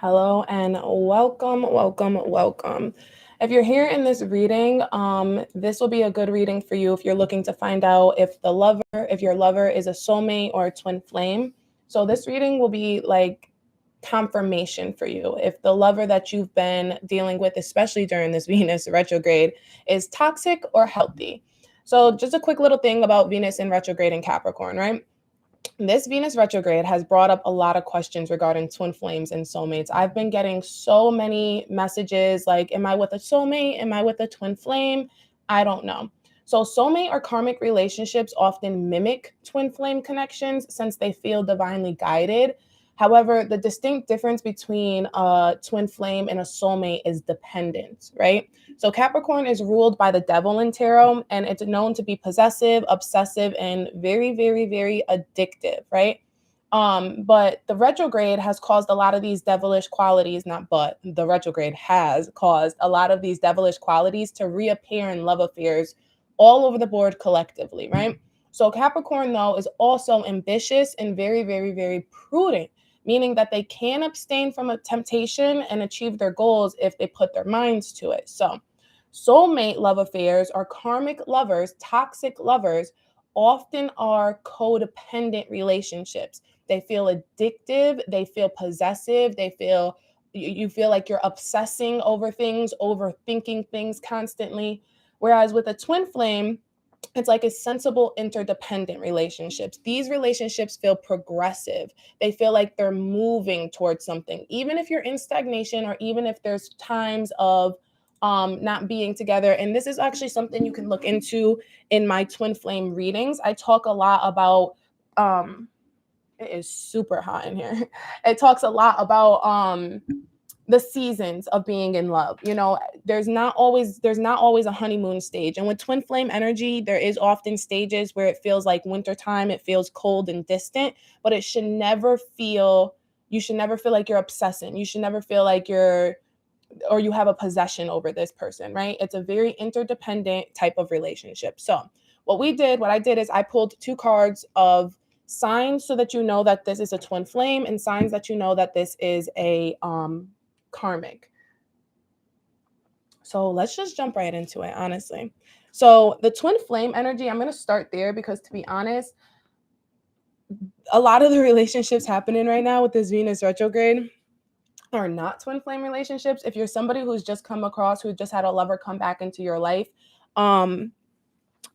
Hello and welcome, welcome, welcome. If you're here in this reading, this will be a good reading for you if you're looking to find out if your lover is a soulmate or a twin flame. So this reading will be like confirmation for you if the lover that you've been dealing with, especially during this Venus retrograde, is toxic or healthy. So just a quick little thing about Venus in retrograde in Capricorn, right? This Venus retrograde has brought up a lot of questions regarding twin flames and soulmates. I've been getting so many messages like, am I with a soulmate? Am I with a twin flame? I don't know. So, soulmate or karmic relationships often mimic twin flame connections since they feel divinely guided. However, the distinct difference between a twin flame and a soulmate is dependence, right? So Capricorn is ruled by the devil in tarot, and it's known to be possessive, obsessive, and very, very, very addictive, right? But the retrograde has caused a lot of these devilish qualities, not but, the retrograde has caused a lot of these devilish qualities to reappear in love affairs all over the board collectively, right? So Capricorn, though, is also ambitious and very, very, very prudent, meaning that they can abstain from a temptation and achieve their goals if they put their minds to it. So soulmate love affairs or karmic lovers, toxic lovers, often are codependent relationships. They feel addictive, they feel possessive, you feel like you're obsessing over things, overthinking things constantly. Whereas with a twin flame, it's like a sensible interdependent relationships. These relationships feel progressive. They feel like they're moving towards something. Even if you're in stagnation or even if there's times of not being together. And this is actually something you can look into in my twin flame readings. I talk a lot about it is super hot in here. It talks a lot about the seasons of being in love. You know, there's not always a honeymoon stage. And with twin flame energy, there is often stages where it feels like wintertime, it feels cold and distant, but you should never feel like you're obsessing. You should never feel like you have a possession over this person, right? It's a very interdependent type of relationship. So, what I did is I pulled two cards of signs so that you know that this is a twin flame and signs that you know that this is a karmic. So let's just jump right into it, honestly. So the twin flame energy, I'm going to start there because to be honest, a lot of the relationships happening right now with this Venus retrograde are not twin flame relationships. If you're somebody who's just come across, who just had a lover come back into your life, um,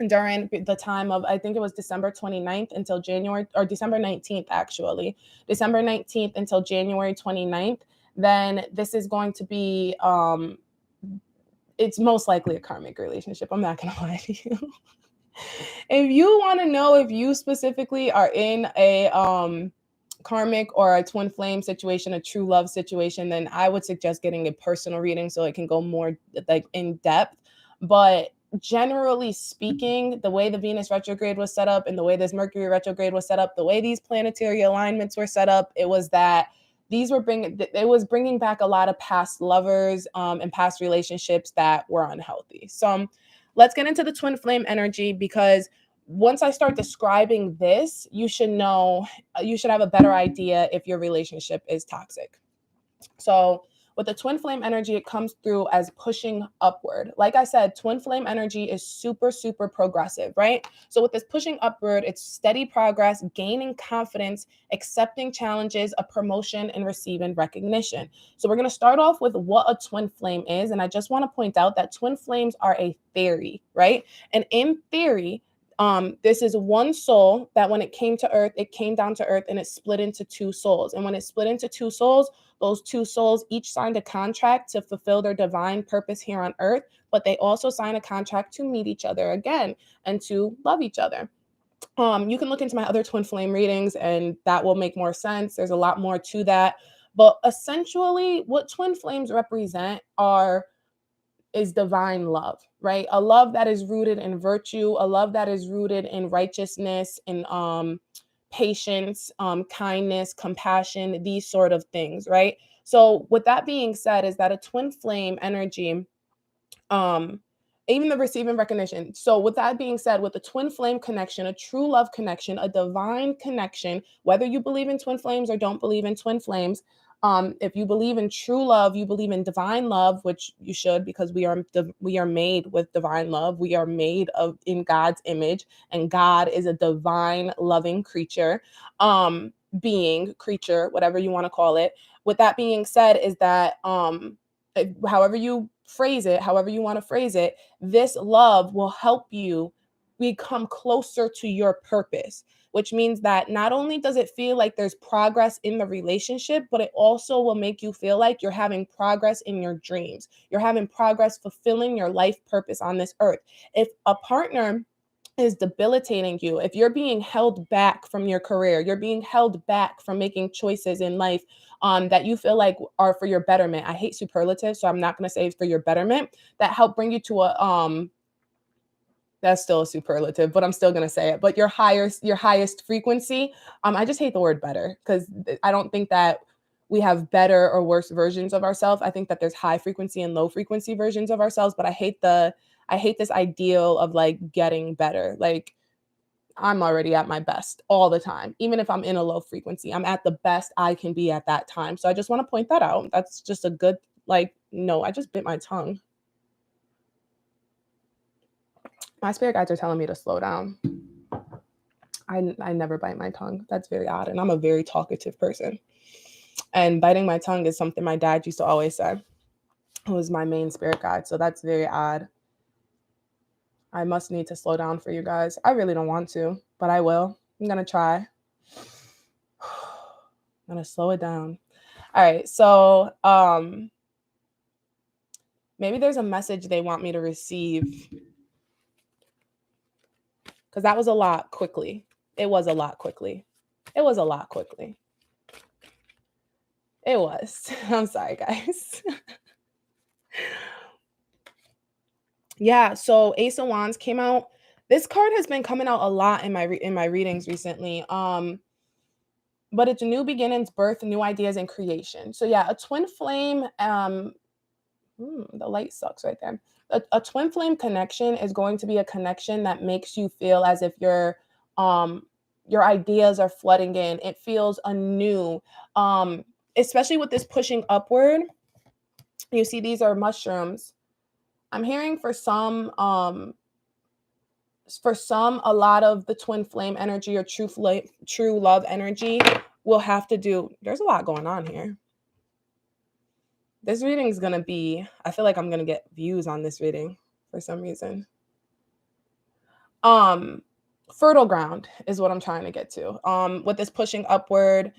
during the time of, I think it was December 29th until January, or December 19th, actually, December 19th until January 29th, then this is going to be, it's most likely a karmic relationship. I'm not going to lie to you. If you want to know if you specifically are in a karmic or a twin flame situation, a true love situation, then I would suggest getting a personal reading so it can go more like in depth. But generally speaking, the way the Venus retrograde was set up and the way this Mercury retrograde was set up, the way these planetary alignments were set up, it was that it was bringing back a lot of past lovers and past relationships that were unhealthy. So let's get into the twin flame energy, because once I start describing this, you should have a better idea if your relationship is toxic. So with the twin flame energy, it comes through as pushing upward. Like I said, twin flame energy is super, super progressive, right? So with this pushing upward, it's steady progress, gaining confidence, accepting challenges, a promotion, and receiving recognition. So we're going to start off with what a twin flame is. And I just want to point out that twin flames are a theory, right? And in theory, this is one soul that when it came to earth, it came down to earth and it split into two souls. And when it split into two souls, those two souls each signed a contract to fulfill their divine purpose here on earth, but they also signed a contract to meet each other again and to love each other. You can look into my other twin flame readings and that will make more sense. There's a lot more to that. But essentially, what twin flames represent is divine love, right? A love that is rooted in virtue, a love that is rooted in righteousness and patience, kindness, compassion, these sort of things, right? So with that being said, is that a twin flame energy, um, even the receiving recognition. So with that being said, with the twin flame connection, a true love connection, a divine connection, whether you believe in twin flames or don't believe in twin flames, If you believe in true love, you believe in divine love, which you should, because we are made with divine love. We are made of in God's image, and God is a divine, loving creature, being, creature, whatever you want to call it. With that being said, is that however you phrase it, however you want to phrase it, this love will help you become closer to your purpose, which means that not only does it feel like there's progress in the relationship, but it also will make you feel like you're having progress in your dreams. You're having progress fulfilling your life purpose on this earth. If a partner is debilitating you, if you're being held back from your career, you're being held back from making choices in life that you feel like are for your betterment. I hate superlatives, so I'm not going to say for your betterment, that help bring you to a that's still a superlative, but I'm still gonna say it. But your highest frequency. I just hate the word better because I don't think that we have better or worse versions of ourselves. I think that there's high frequency and low frequency versions of ourselves. But I hate this ideal of like getting better. Like I'm already at my best all the time, even if I'm in a low frequency. I'm at the best I can be at that time. So I just want to point that out. That's just a good like. No, I just bit my tongue. My spirit guides are telling me to slow down. I never bite my tongue. That's very odd. And I'm a very talkative person. And biting my tongue is something my dad used to always say. It was my main spirit guide. So that's very odd. I must need to slow down for you guys. I really don't want to, but I will. I'm going to try. I'm going to slow it down. All right. So maybe there's a message they want me to receive. Because that was a lot quickly. It was a lot quickly. It was a lot quickly. It was. I'm sorry, guys. Yeah, so Ace of Wands came out. This card has been coming out a lot in my readings recently. But it's new beginnings, birth, new ideas, and creation. So yeah, a twin flame. The light sucks right there. A twin flame connection is going to be a connection that makes you feel as if your ideas are flooding in. It feels anew, especially with this pushing upward. You see, these are mushrooms. I'm hearing for some, a lot of the twin flame energy or true love energy will have to do. There's a lot going on here. This reading is going to be, I feel like I'm going to get views on this reading for some reason. Fertile ground is what I'm trying to get to. With this pushing upward,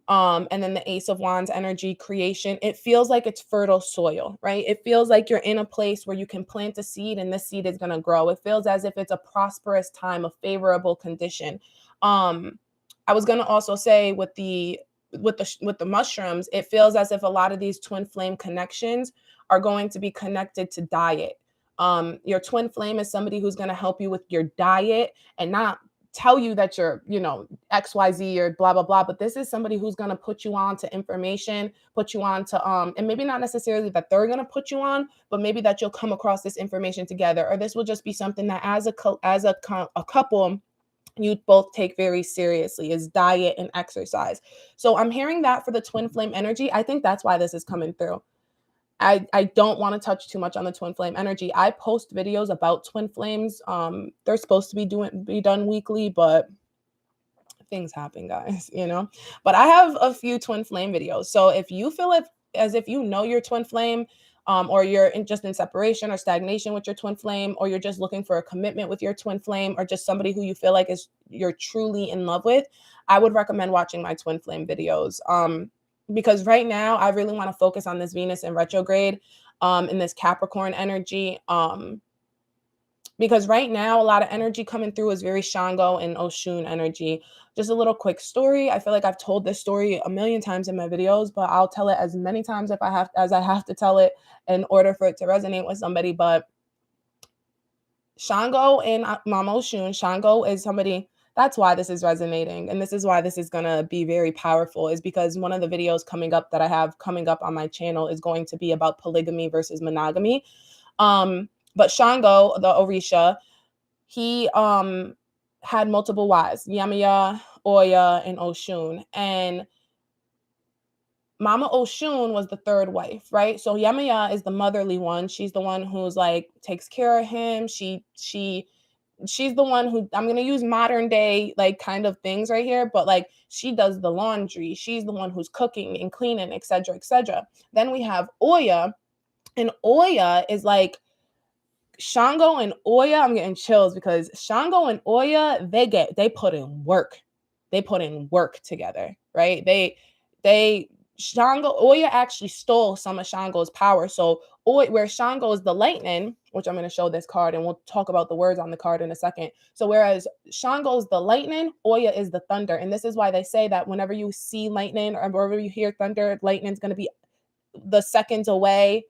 and then the Ace of Wands energy creation, it feels like it's fertile soil, right? It feels like you're in a place where you can plant a seed and this seed is going to grow. It feels as if it's a prosperous time, a favorable condition. I was going to also say with the mushrooms, it feels as if a lot of these twin flame connections are going to be connected to diet. Your twin flame is somebody who's going to help you with your diet and not tell you that you're, XYZ or blah, blah, blah. But this is somebody who's going to put you on to information, put you on to, and maybe not necessarily that they're going to put you on, but maybe that you'll come across this information together. Or this will just be something that as a couple, you both take very seriously, is diet and exercise. So I'm hearing that for the twin flame energy. I think that's why this is coming through. I don't want to touch too much on the twin flame energy. I post videos about twin flames. They're supposed to be done weekly, but things happen, guys, But I have a few twin flame videos. So if you feel as if you know your twin flame, or you're just in separation or stagnation with your twin flame, or you're just looking for a commitment with your twin flame, or just somebody who you feel like you're truly in love with, I would recommend watching my twin flame videos. Because right now I really want to focus on this Venus in retrograde, in this Capricorn energy. Because right now a lot of energy coming through is very Shango and Oshun energy. Just a little quick story. I feel like I've told this story a million times in my videos, but I'll tell it as many times as I have to tell it in order for it to resonate with somebody. But Shango and Mama Oshun, Shango is somebody. That's why this is resonating. And this is why this is going to be very powerful, is because one of the videos coming up that I have coming up on my channel is going to be about polygamy versus monogamy. But Shango, the Orisha, he had multiple wives, Yamiya, Oya, and Oshun. And Mama Oshun was the third wife, right? So Yemaya is the motherly one. She's the one who's like takes care of him. She's the one who, I'm going to use modern day like kind of things right here, but like she does the laundry. She's the one who's cooking and cleaning, etc., etc. Then we have Oya, and Oya is like Shango and Oya. I'm getting chills because Shango and Oya, they put in work. They put in work together, right? They Shango Oya actually stole some of Shango's power. So where Shango is the lightning, which I'm going to show this card, and we'll talk about the words on the card in a second. So whereas Shango is the lightning, Oya is the thunder, and this is why they say that whenever you see lightning or wherever you hear thunder, lightning's going to be the seconds away,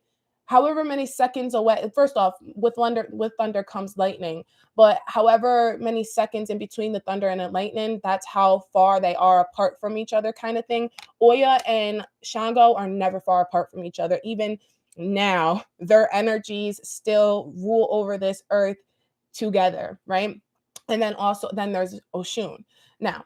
however many seconds away. First off, with thunder comes lightning, but however many seconds in between the thunder and the lightning, that's how far they are apart from each other, kind of thing. Oya and Shango are never far apart from each other. Even now, their energies still rule over this earth together, right? And then there's Oshun. Now,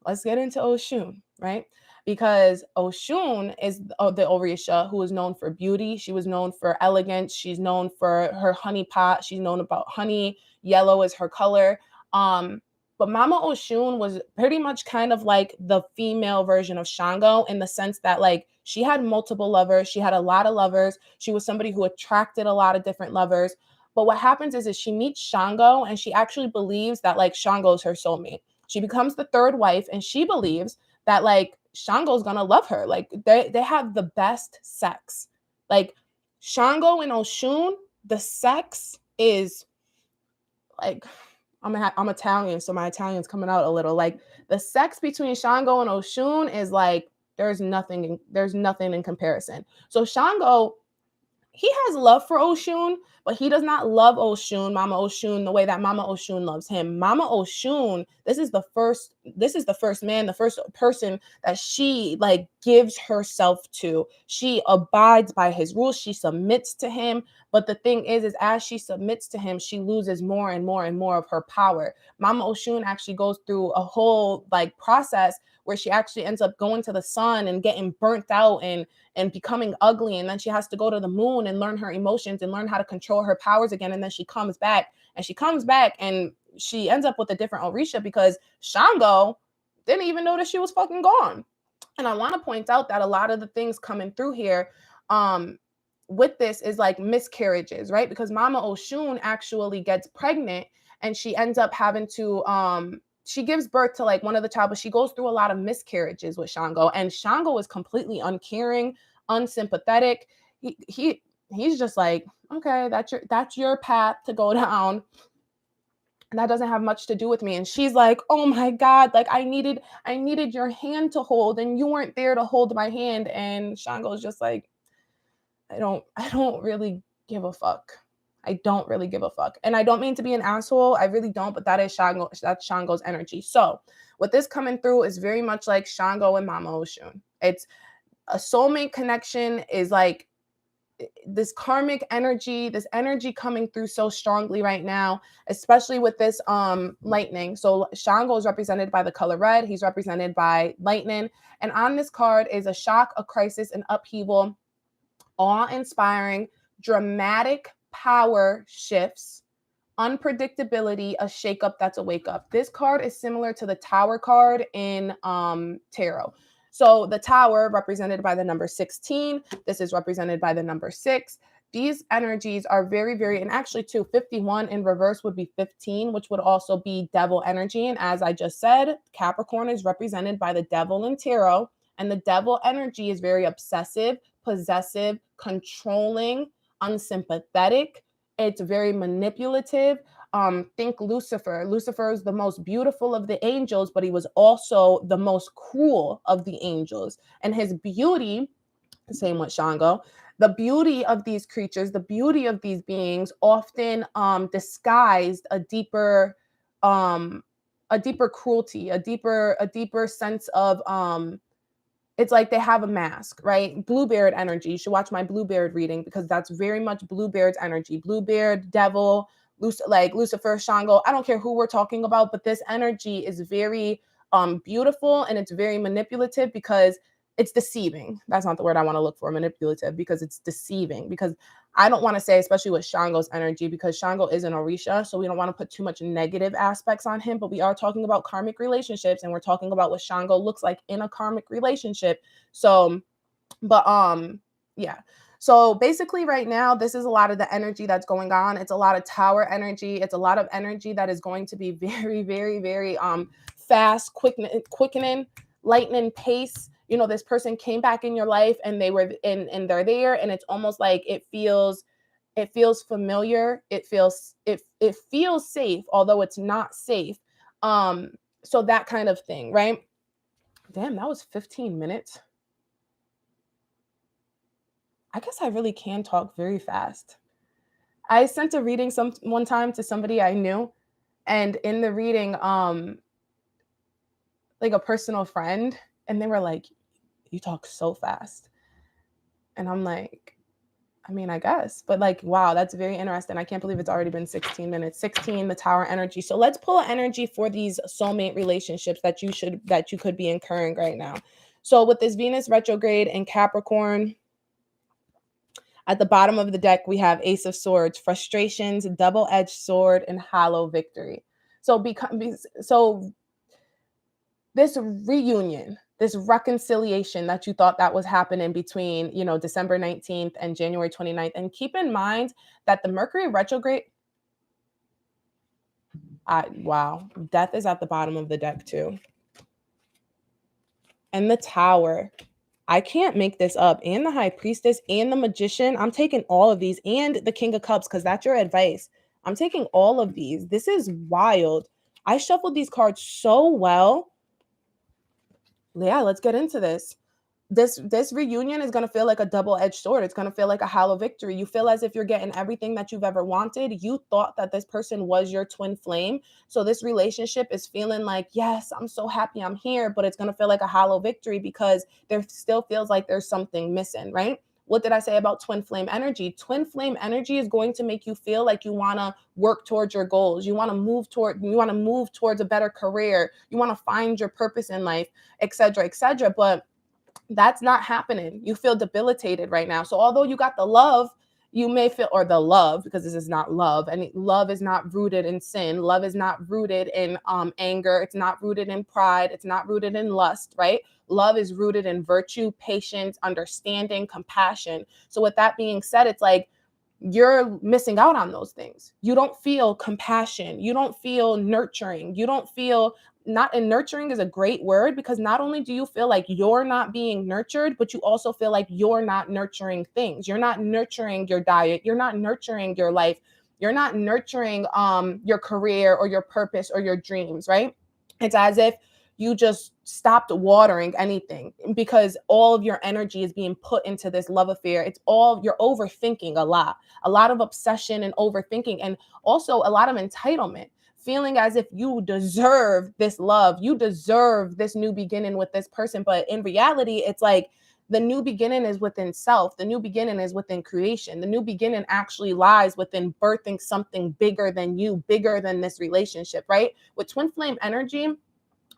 let's get into Oshun, right? Because Oshun is the Orisha who is known for beauty. She was known for elegance. She's known for her honey pot. She's known about honey. Yellow is her color. But Mama Oshun was pretty much kind of like the female version of Shango in the sense that like she had multiple lovers. She had a lot of lovers. She was somebody who attracted a lot of different lovers. But what happens is she meets Shango and she actually believes that like Shango is her soulmate. She becomes the third wife and she believes that like Shango's gonna love her. Like they have the best sex. Like Shango and Oshun, the sex is like I'm Italian, so my Italian's coming out a little. Like the sex between Shango and Oshun is like there's nothing in comparison. So Shango, he has love for Oshun, but he does not love Mama Oshun, the way that Mama Oshun loves him. Mama Oshun, this is the first man, the first person that she like gives herself to. She abides by his rules. She submits to him. But the thing is as she submits to him, she loses more and more and more of her power. Mama Oshun actually goes through a whole like process where she actually ends up going to the sun and getting burnt out and becoming ugly. And then she has to go to the moon and learn her emotions and learn how to control her powers again. And then she comes back and she ends up with a different Orisha because Shango didn't even know that she was fucking gone. And I want to point out that a lot of the things coming through here with this is like miscarriages, right? Because Mama Oshun actually gets pregnant and she ends up having to she gives birth to like one of the child, but she goes through a lot of miscarriages with Shango. And Shango is completely uncaring, unsympathetic. He's just like, okay, that's your path to go down. And that doesn't have much to do with me. And she's like, oh my God, like I needed your hand to hold, and you weren't there to hold my hand. And Shango's just like, I don't really give a fuck. I don't really give a fuck. And I don't mean to be an asshole. I really don't, but that's Shango's energy. So what this coming through is very much like Shango and Mama Oshun. It's a soulmate connection, is like this karmic energy, this energy coming through so strongly right now, especially with this lightning. So Shango is represented by the color red. He's represented by lightning. And on this card is a shock, a crisis, an upheaval, awe-inspiring, dramatic power shifts, unpredictability, a shakeup that's a wake up. This card is similar to the Tower card in tarot. So the Tower, represented by the number 16, this is represented by the number 6. These energies are very, very, and actually too, 51 in reverse would be 15, which would also be devil energy. And as I just said, Capricorn is represented by the devil in tarot, and the devil energy is very obsessive, possessive, controlling, unsympathetic. It's very manipulative. Think Lucifer. Lucifer is the most beautiful of the angels, but he was also the most cruel of the angels. And his beauty, same with Shango, the beauty of these creatures, the beauty of these beings often disguised a deeper cruelty, a deeper sense of it's like they have a mask, right? Bluebeard energy. You should watch my Bluebeard reading because that's very much Bluebeard's energy. Bluebeard, devil, like Lucifer, Shango. I don't care who we're talking about, but this energy is very beautiful, and it's very manipulative because it's deceiving. That's not the word I want to look for, manipulative, because it's deceiving. Because I don't want to say, especially with Shango's energy, because Shango is an Orisha, so we don't want to put too much negative aspects on him, but we are talking about karmic relationships, and we're talking about what Shango looks like in a karmic relationship. So, but yeah. So basically right now, this is a lot of the energy that's going on. It's a lot of tower energy. It's a lot of energy that is going to be very, very, very fast, quickening, lightning pace. You know, this person came back in your life and they were and they're there, and it's almost like it feels familiar. It feels safe, although it's not safe. So that kind of thing, right? Damn, that was 15 minutes. I guess I really can talk very fast. I sent a reading one time to somebody I knew, and in the reading, like a personal friend, and they were like, "You talk so fast," and I'm like, I mean, I guess, but like, wow, that's very interesting. I can't believe it's already been 16 minutes. 16, the tower energy. So let's pull energy for these soulmate relationships that you could be incurring right now. So with this Venus retrograde in Capricorn, at the bottom of the deck, we have Ace of Swords, frustrations, double-edged sword, and hollow victory. So this reunion, this reconciliation that you thought that was happening between, December 19th and January 29th. And keep in mind that the Mercury retrograde, wow, death is at the bottom of the deck too. And the Tower. I can't make this up. And the High Priestess and the Magician. I'm taking all of these, and the King of Cups, because that's your advice. I'm taking all of these. This is wild. I shuffled these cards so well. Yeah, let's get into this. This reunion is going to feel like a double-edged sword. It's going to feel like a hollow victory. You feel as if you're getting everything that you've ever wanted. You thought that this person was your twin flame. So this relationship is feeling like, yes, I'm so happy I'm here, but it's going to feel like a hollow victory because there still feels like there's something missing, right? What did I say about twin flame energy? Twin flame energy is going to make you feel like you want to work towards your goals. You want to move towards a better career. You want to find your purpose in life, etc., etc. But that's not happening. You feel debilitated right now. So although you got the love, you may feel, or the love, because this is not love, and love is not rooted in sin. Love is not rooted in anger. It's not rooted in pride. It's not rooted in lust, right? Love is rooted in virtue, patience, understanding, compassion. So with that being said, it's like you're missing out on those things. You don't feel compassion. You don't feel nurturing. You don't feel not, and nurturing is a great word, because not only do you feel like you're not being nurtured, but you also feel like you're not nurturing things. You're not nurturing your diet. You're not nurturing your life. You're not nurturing your career or your purpose or your dreams, right? It's as if you just stopped watering anything because all of your energy is being put into this love affair. It's all, you're overthinking a lot of obsession and overthinking, and also a lot of entitlement, feeling as if you deserve this love, you deserve this new beginning with this person. But in reality, it's like the new beginning is within self. The new beginning is within creation. The new beginning actually lies within birthing something bigger than you, bigger than this relationship, right? With twin flame energy,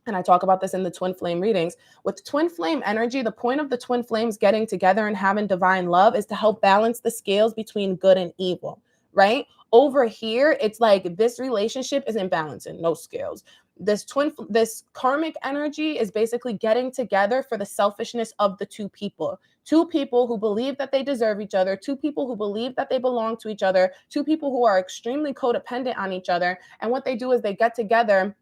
and I talk about this in the twin flame readings, with twin flame energy, the point of the twin flames getting together and having divine love is to help balance the scales between good and evil, right? Over here, it's like this relationship is imbalancing, no scales. This karmic energy is basically getting together for the selfishness of the two people who believe that they deserve each other, two people who believe that they belong to each other, two people who are extremely codependent on each other. And what they do is they get together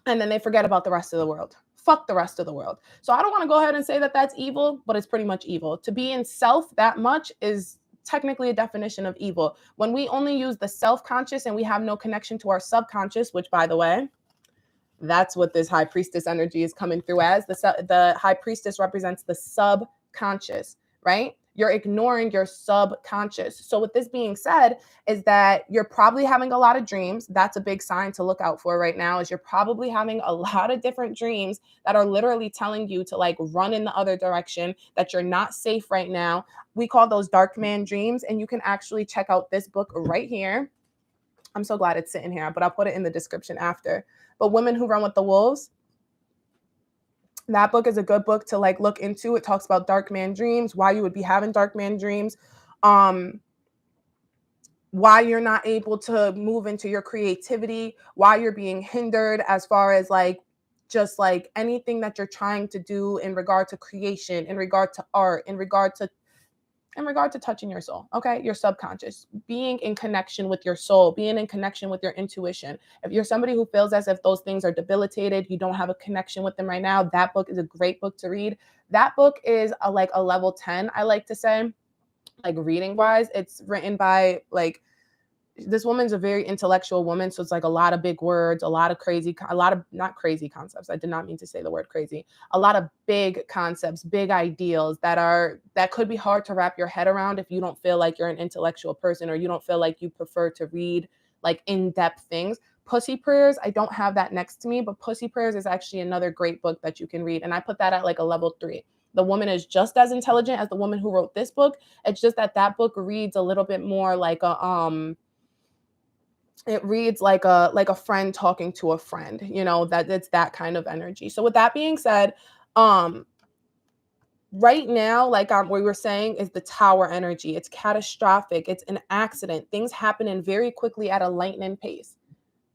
and then they forget about the rest of the world. Fuck the rest of the world. So I don't want to go ahead and say that that's evil, but it's pretty much evil. To be in self that much is technically a definition of evil. When we only use the self-conscious and we have no connection to our subconscious, which, by the way, that's what this high priestess energy is coming through as. The high priestess represents the subconscious, right? You're ignoring your subconscious. So with this being said, is that you're probably having a lot of dreams. That's a big sign to look out for right now, is you're probably having a lot of different dreams that are literally telling you to like run in the other direction, that you're not safe right now. We call those dark man dreams. And you can actually check out this book right here. I'm so glad it's sitting here, but I'll put it in the description after. But Women Who Run with the Wolves, That book is a good book to like look into. It talks about dark man dreams, why you would be having dark man dreams, why you're not able to move into your creativity, why you're being hindered as far as like just like anything that you're trying to do in regard to creation, in regard to art, in regard to touching your soul, okay? Your subconscious, being in connection with your soul, being in connection with your intuition. If you're somebody who feels as if those things are debilitated, you don't have a connection with them right now, that book is a great book to read. That book is like a level 10, I like to say, like reading wise. It's written by like, this woman's a very intellectual woman, so it's like a lot of big words, a lot of crazy, a lot of not crazy concepts. I did not mean to say the word crazy. A lot of big concepts, big ideals that could be hard to wrap your head around if you don't feel like you're an intellectual person, or you don't feel like you prefer to read like in-depth things. Pussy Prayers, I don't have that next to me, but Pussy Prayers is actually another great book that you can read, and I put that at like a level 3. The woman is just as intelligent as the woman who wrote this book. It's just that that book reads a little bit more like a it reads like a friend talking to a friend, you know, that it's that kind of energy. So with that being said, um right now, like we were saying, is the tower energy. It's catastrophic, it's an accident, things happening very quickly at a lightning pace.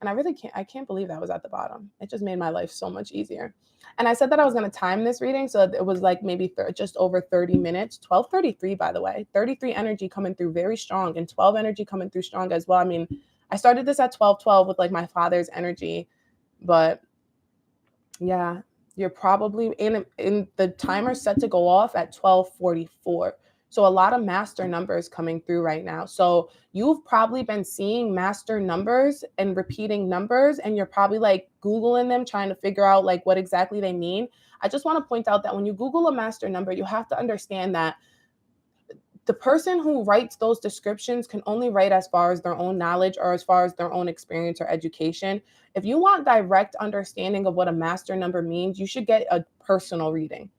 And I can't believe that was at the bottom. It just made my life so much easier. And I said that I was going to time this reading, so it was like maybe just over 30 minutes. 12:33, by the way. 33 energy coming through very strong, and 12 energy coming through strong as well. I mean, I started this at 12:12 with like my father's energy, but yeah, you're probably in the timer set to go off at 12:44. So a lot of master numbers coming through right now. So you've probably been seeing master numbers and repeating numbers, and you're probably like Googling them, trying to figure out like what exactly they mean. I just want to point out that when you Google a master number, you have to understand that the person who writes those descriptions can only write as far as their own knowledge or as far as their own experience or education. If you want direct understanding of what a master number means, you should get a personal reading.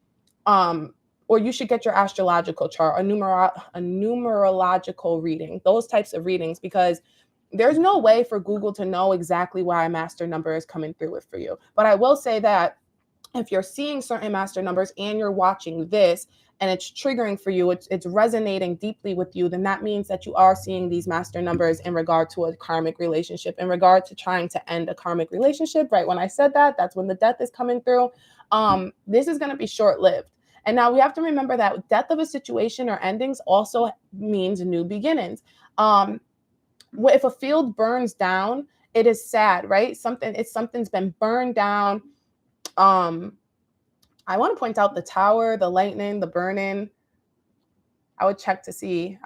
Or you should get your astrological chart, a numerological reading, those types of readings, because there's no way for Google to know exactly why a master number is coming through it for you. But I will say that if you're seeing certain master numbers and you're watching this and it's triggering for you, it's resonating deeply with you, then that means that you are seeing these master numbers in regard to a karmic relationship, in regard to trying to end a karmic relationship. Right when I said that, that's when the death is coming through. This is going to be short-lived. And now we have to remember that death of a situation or endings also means new beginnings. If a field burns down, it is sad, right? Something's been burned down. I want to point out the tower, the lightning, the burning. I would check to see.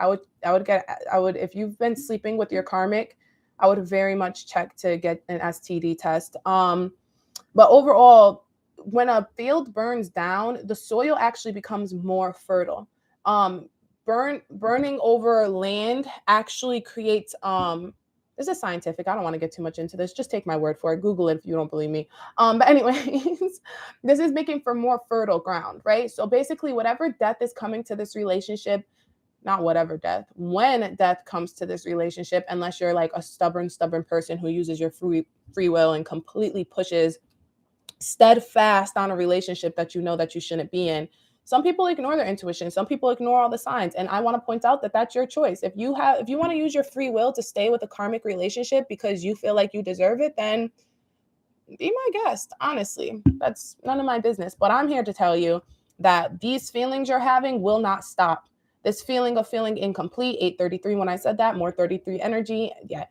If you've been sleeping with your karmic, I would very much check to get an STD test. But overall, when a field burns down, the soil actually becomes more fertile. Burning over land actually creates this is scientific. I don't want to get too much into this. Just take my word for it. Google it if you don't believe me. But anyways, this is making for more fertile ground, right? So basically, whatever death is coming to this relationship, not whatever death, when death comes to this relationship, unless you're like a stubborn person who uses your free will and completely pushes steadfast on a relationship that you know that you shouldn't be in. Some people ignore their intuition. Some people ignore all the signs. And I want to point out that that's your choice. If you want to use your free will to stay with a karmic relationship because you feel like you deserve it, then be my guest. Honestly, that's none of my business. But I'm here to tell you that these feelings you're having will not stop. This feeling of feeling incomplete, 8:33, when I said that, more 33 energy. Yeah.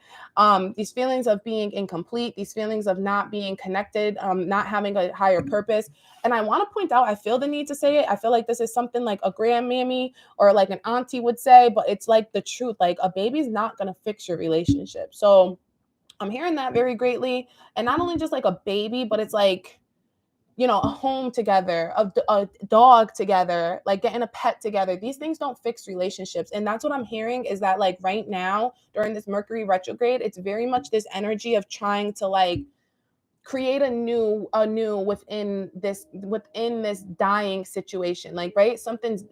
These feelings of being incomplete, these feelings of not being connected, not having a higher purpose. And I want to point out, I feel the need to say it. I feel like this is something like a grandmammy or like an auntie would say, but it's like the truth. Like a baby's not going to fix your relationship. So I'm hearing that very greatly. And not only just like a baby, but it's like, you know, a home together, a dog together, like getting a pet together. These things don't fix relationships. And that's what I'm hearing, is that like right now during this Mercury retrograde, it's very much this energy of trying to like create a new within this dying situation. Like, right, it's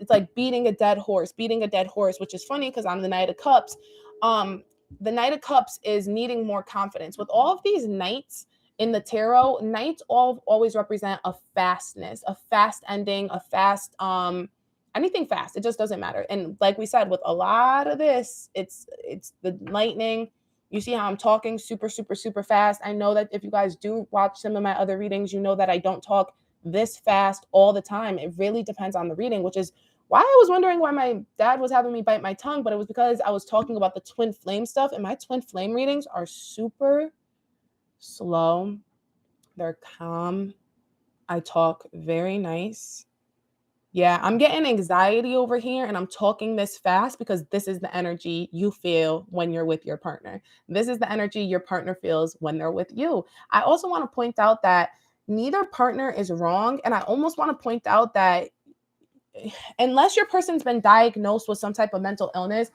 like beating a dead horse, which is funny because I'm the Knight of Cups. The Knight of Cups is needing more confidence with all of these knights in the tarot, nights always represent a fastness, a fast ending, a fast anything fast. It just doesn't matter. And like we said, with a lot of this, it's the lightning. You see how I'm talking super, super, super fast. I know that if you guys do watch some of my other readings, you know that I don't talk this fast all the time. It really depends on the reading, which is why I was wondering why my dad was having me bite my tongue, but it was because I was talking about the twin flame stuff, and my twin flame readings are super slow. They're calm. I talk very nice. Yeah, I'm getting anxiety over here and I'm talking this fast because this is the energy you feel when you're with your partner. This is the energy your partner feels when they're with you. I also want to point out that neither partner is wrong. And I almost want to point out that unless your person's been diagnosed with some type of mental illness,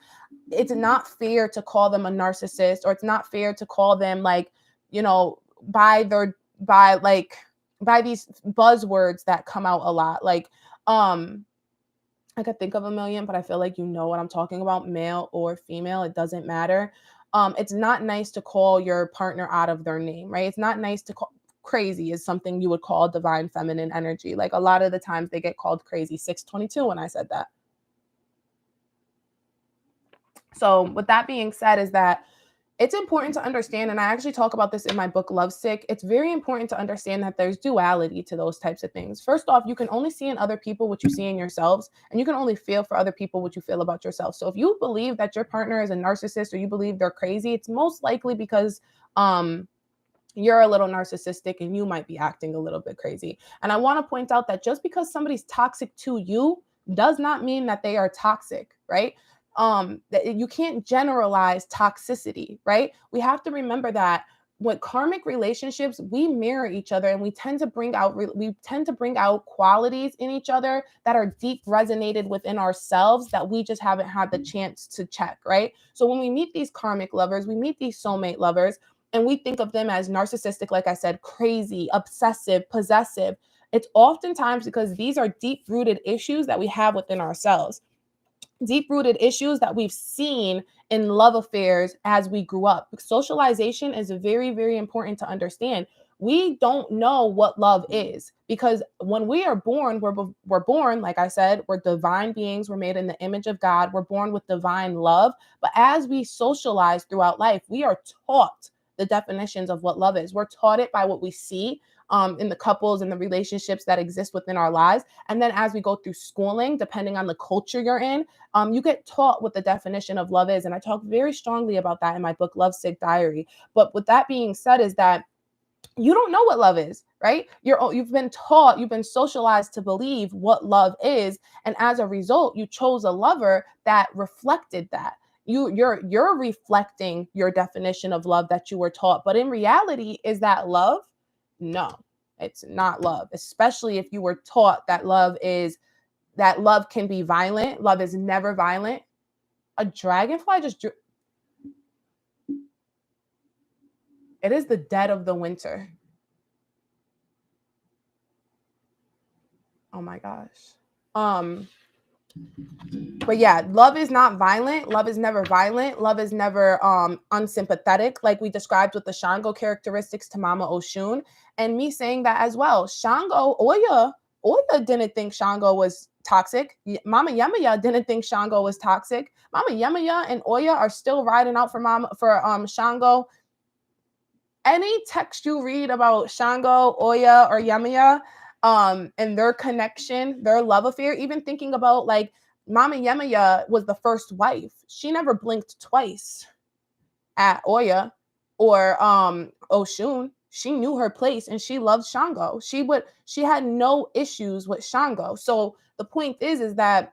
it's not fair to call them a narcissist, or it's not fair to call them like, you know, by these buzzwords that come out a lot. Like, I could think of a million, but I feel like you know what I'm talking about, male or female, it doesn't matter. It's not nice to call your partner out of their name, right? It's not nice to call crazy is something you would call divine feminine energy. Like a lot of the times they get called crazy. 622 when I said that. So with that being said, is that it's important to understand, and I actually talk about this in my book, Lovesick. It's very important to understand that there's duality to those types of things. First off, you can only see in other people what you see in yourselves, and you can only feel for other people what you feel about yourself. So if you believe that your partner is a narcissist or you believe they're crazy, it's most likely because you're a little narcissistic and you might be acting a little bit crazy. And I want to point out that just because somebody's toxic to you does not mean that they are toxic, right? That you can't generalize toxicity, right? We have to remember that with karmic relationships, we mirror each other and we tend to bring out qualities in each other that are deep resonated within ourselves that we just haven't had the chance to check, right? So when we meet these karmic lovers, we meet these soulmate lovers, and we think of them as narcissistic, like I said, crazy, obsessive, possessive. It's oftentimes because these are deep-rooted issues that we have within ourselves, deep-rooted issues that we've seen in love affairs as we grew up. Socialization is very, very important to understand. We don't know what love is because when we are born, we're born, like I said, we're divine beings. We're made in the image of God. We're born with divine love. But as we socialize throughout life, we are taught the definitions of what love is. We're taught it by what we see in the couples and the relationships that exist within our lives. And then as we go through schooling, depending on the culture you're in, you get taught what the definition of love is. And I talk very strongly about that in my book, Lovesick Diary. But with that being said, is that you don't know what love is, right? You've been taught, you've been socialized to believe what love is. And as a result, you chose a lover that reflected that. You're reflecting your definition of love that you were taught. But in reality, is that love? No, it's not love, especially if you were taught that love can be violent. Love is never violent. A dragonfly it is the dead of the winter. Oh my gosh. But yeah, love is not violent. Love is never violent. Love is never unsympathetic, like we described with the Shango characteristics to Mama Oshun. And me saying that as well. Oya didn't think Shango was toxic. Mama Yamaya didn't think Shango was toxic. Mama Yamaya and Oya are still riding out for Shango. Any text you read about Shango, Oya, or Yamaya, and their connection, their love affair, even thinking about like Mama Yemaya was the first wife. She never blinked twice at Oya or Oshun. She knew her place and she loved Shango. She had no issues with Shango. So the point is that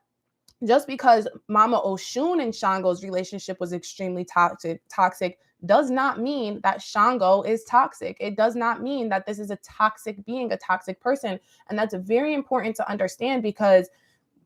just because Mama Oshun and Shango's relationship was extremely toxic does not mean that Shango is toxic. It does not mean that this is a toxic being, a toxic person. And that's very important to understand because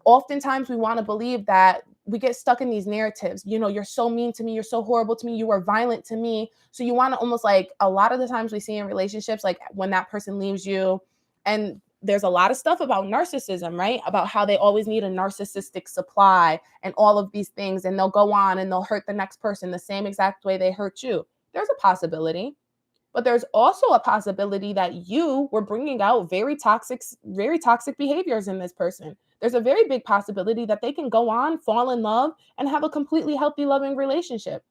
oftentimes we want to believe that we get stuck in these narratives. You know, you're so mean to me. You're so horrible to me. You were violent to me. So you want to almost like a lot of the times we see in relationships, like when that person leaves you, and there's a lot of stuff about narcissism, right? About how they always need a narcissistic supply and all of these things. And they'll go on and they'll hurt the next person the same exact way they hurt you. There's a possibility. But there's also a possibility that you were bringing out very toxic behaviors in this person. There's a very big possibility that they can go on, fall in love, and have a completely healthy, loving relationship.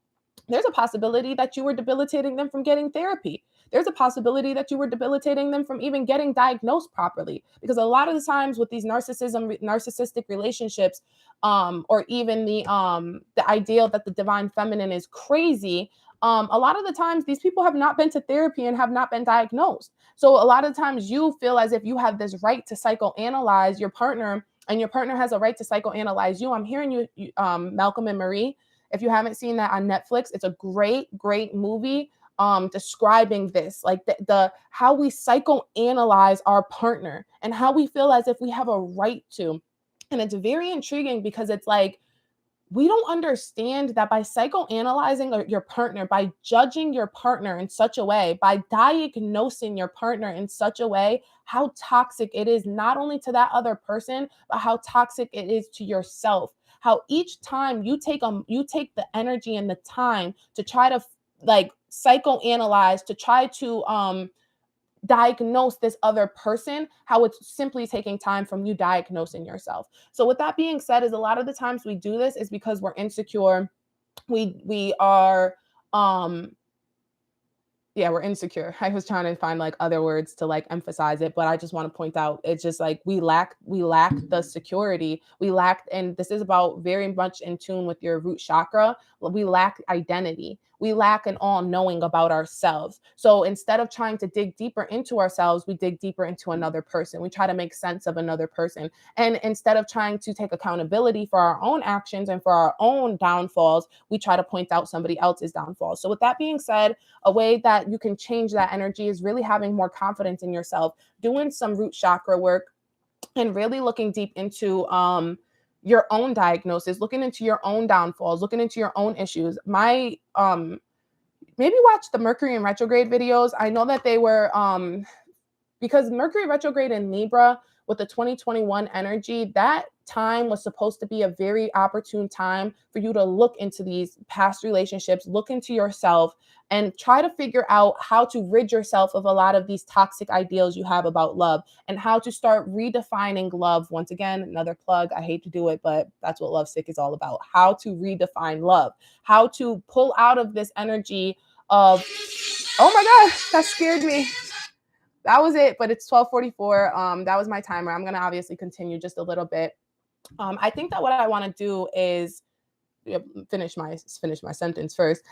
There's a possibility that you were debilitating them from getting therapy. There's a possibility that you were debilitating them from even getting diagnosed properly. Because a lot of the times with these narcissistic relationships, or even the ideal that the divine feminine is crazy, a lot of the times these people have not been to therapy and have not been diagnosed. So a lot of times you feel as if you have this right to psychoanalyze your partner, and your partner has a right to psychoanalyze you. I'm hearing you, Malcolm and Marie. If you haven't seen that on Netflix, it's a great movie describing this, like the how we psychoanalyze our partner and how we feel as if we have a right to. And it's very intriguing because it's like, we don't understand that by psychoanalyzing your partner, by judging your partner in such a way, by diagnosing your partner in such a way, how toxic it is, not only to that other person, but how toxic it is to yourself. How each time you take the energy and the time to try to like psychoanalyze, to try to diagnose this other person, how it's simply taking time from you diagnosing yourself. So with that being said, is a lot of the times we do this is because we're insecure. We are yeah, we're insecure. I was trying to find like other words to like emphasize it, but I just want to point out it's just like we lack the security. We lack, and this is about very much in tune with your root chakra. We lack identity. We lack an all knowing about ourselves. So instead of trying to dig deeper into ourselves, we dig deeper into another person. We try to make sense of another person. And instead of trying to take accountability for our own actions and for our own downfalls, we try to point out somebody else's downfalls. So with that being said, a way that you can change that energy is really having more confidence in yourself, doing some root chakra work, and really looking deep into your own diagnosis, looking into your own downfalls, looking into your own issues. My maybe watch the Mercury and retrograde videos. I know that they were because Mercury retrograde in Libra with the 2021 energy, that time was supposed to be a very opportune time for you to look into these past relationships, look into yourself, and try to figure out how to rid yourself of a lot of these toxic ideals you have about love, and how to start redefining love. Once again, another plug. I hate to do it, but that's what Lovesick is all about. How to redefine love, how to pull out of this energy of, oh my God, that scared me. That was it, but it's 12:44. That was my timer. I'm gonna obviously continue just a little bit. I think that what I want to do is finish my sentence first.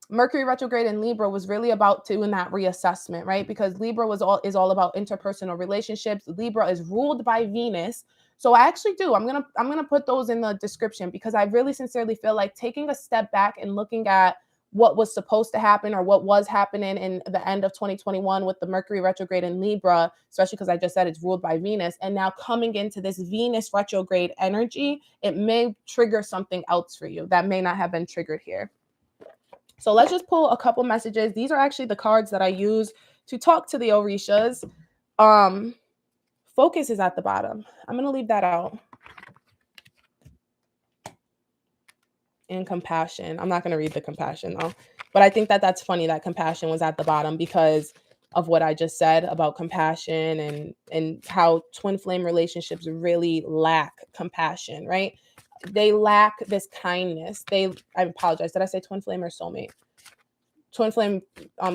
Mercury retrograde in Libra was really about doing that reassessment, right? Because Libra is all about interpersonal relationships. Libra is ruled by Venus. So I actually do. I'm gonna put those in the description because I really sincerely feel like taking a step back and looking at what was supposed to happen or what was happening in the end of 2021 with the Mercury retrograde in Libra, especially because I just said it's ruled by Venus, and now coming into this Venus retrograde energy, it may trigger something else for you that may not have been triggered here. So let's just pull a couple messages. These are actually the cards that I use to talk to the Orishas. Focus is at the bottom. I'm going to leave that out. And compassion. I'm not going to read the compassion though, but I think that that's funny that compassion was at the bottom because of what I just said about compassion and how twin flame relationships really lack compassion, right? They lack this kindness. I apologize. Did I say twin flame or soulmate? Twin flame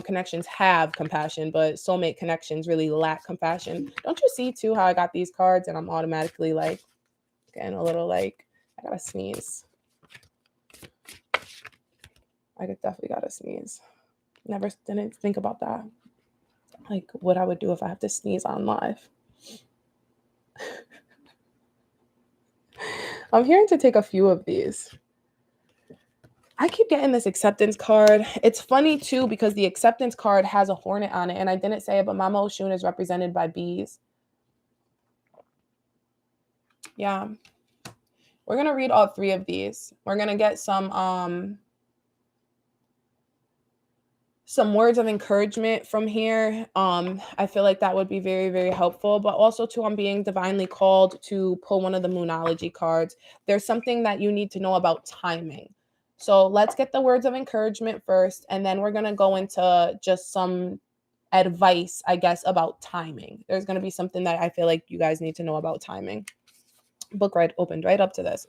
connections have compassion, but soulmate connections really lack compassion. Don't you see too how I got these cards and I'm automatically like getting a little like, I gotta sneeze. I definitely gotta sneeze. Didn't think about that. Like what I would do if I have to sneeze on live. I'm hearing to take a few of these. I keep getting this acceptance card. It's funny too because the acceptance card has a hornet on it, and I didn't say it, but Mama Oshun is represented by bees. Yeah. We're gonna read all three of these. We're gonna get some words of encouragement from here. I feel like that would be very, very helpful, but also too, I'm being divinely called to pull one of the Moonology cards. There's something that you need to know about timing. So let's get the words of encouragement first, and then we're going to go into just some advice, I guess, about timing. There's going to be something that I feel like you guys need to know about timing. Book right opened right up to this.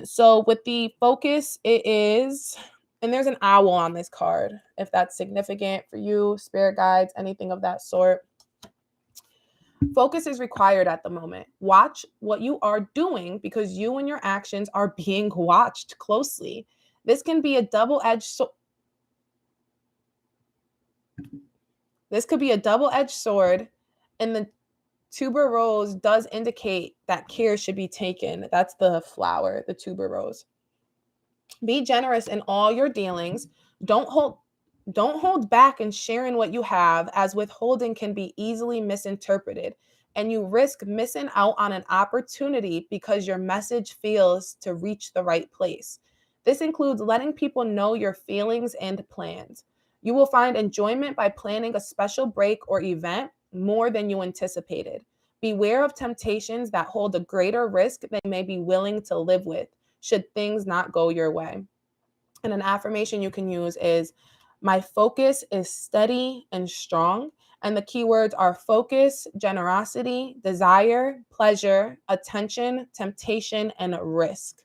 So with the focus, it is, and there's an owl on this card, if that's significant for you, spirit guides, anything of that sort. Focus is required at the moment. Watch what you are doing because you and your actions are being watched closely. This can be a double-edged sword. This could be a double-edged sword, and the tuberose does indicate that care should be taken. That's the flower, the tuberose. Be generous in all your dealings. Don't hold back in sharing what you have, as withholding can be easily misinterpreted, and you risk missing out on an opportunity because your message fails to reach the right place. This includes letting people know your feelings and plans. You will find enjoyment by planning a special break or event more than you anticipated. Beware of temptations that hold a greater risk than you may be willing to live with should things not go your way. And an affirmation you can use is, my focus is steady and strong. And the keywords are focus, generosity, desire, pleasure, attention, temptation, and risk.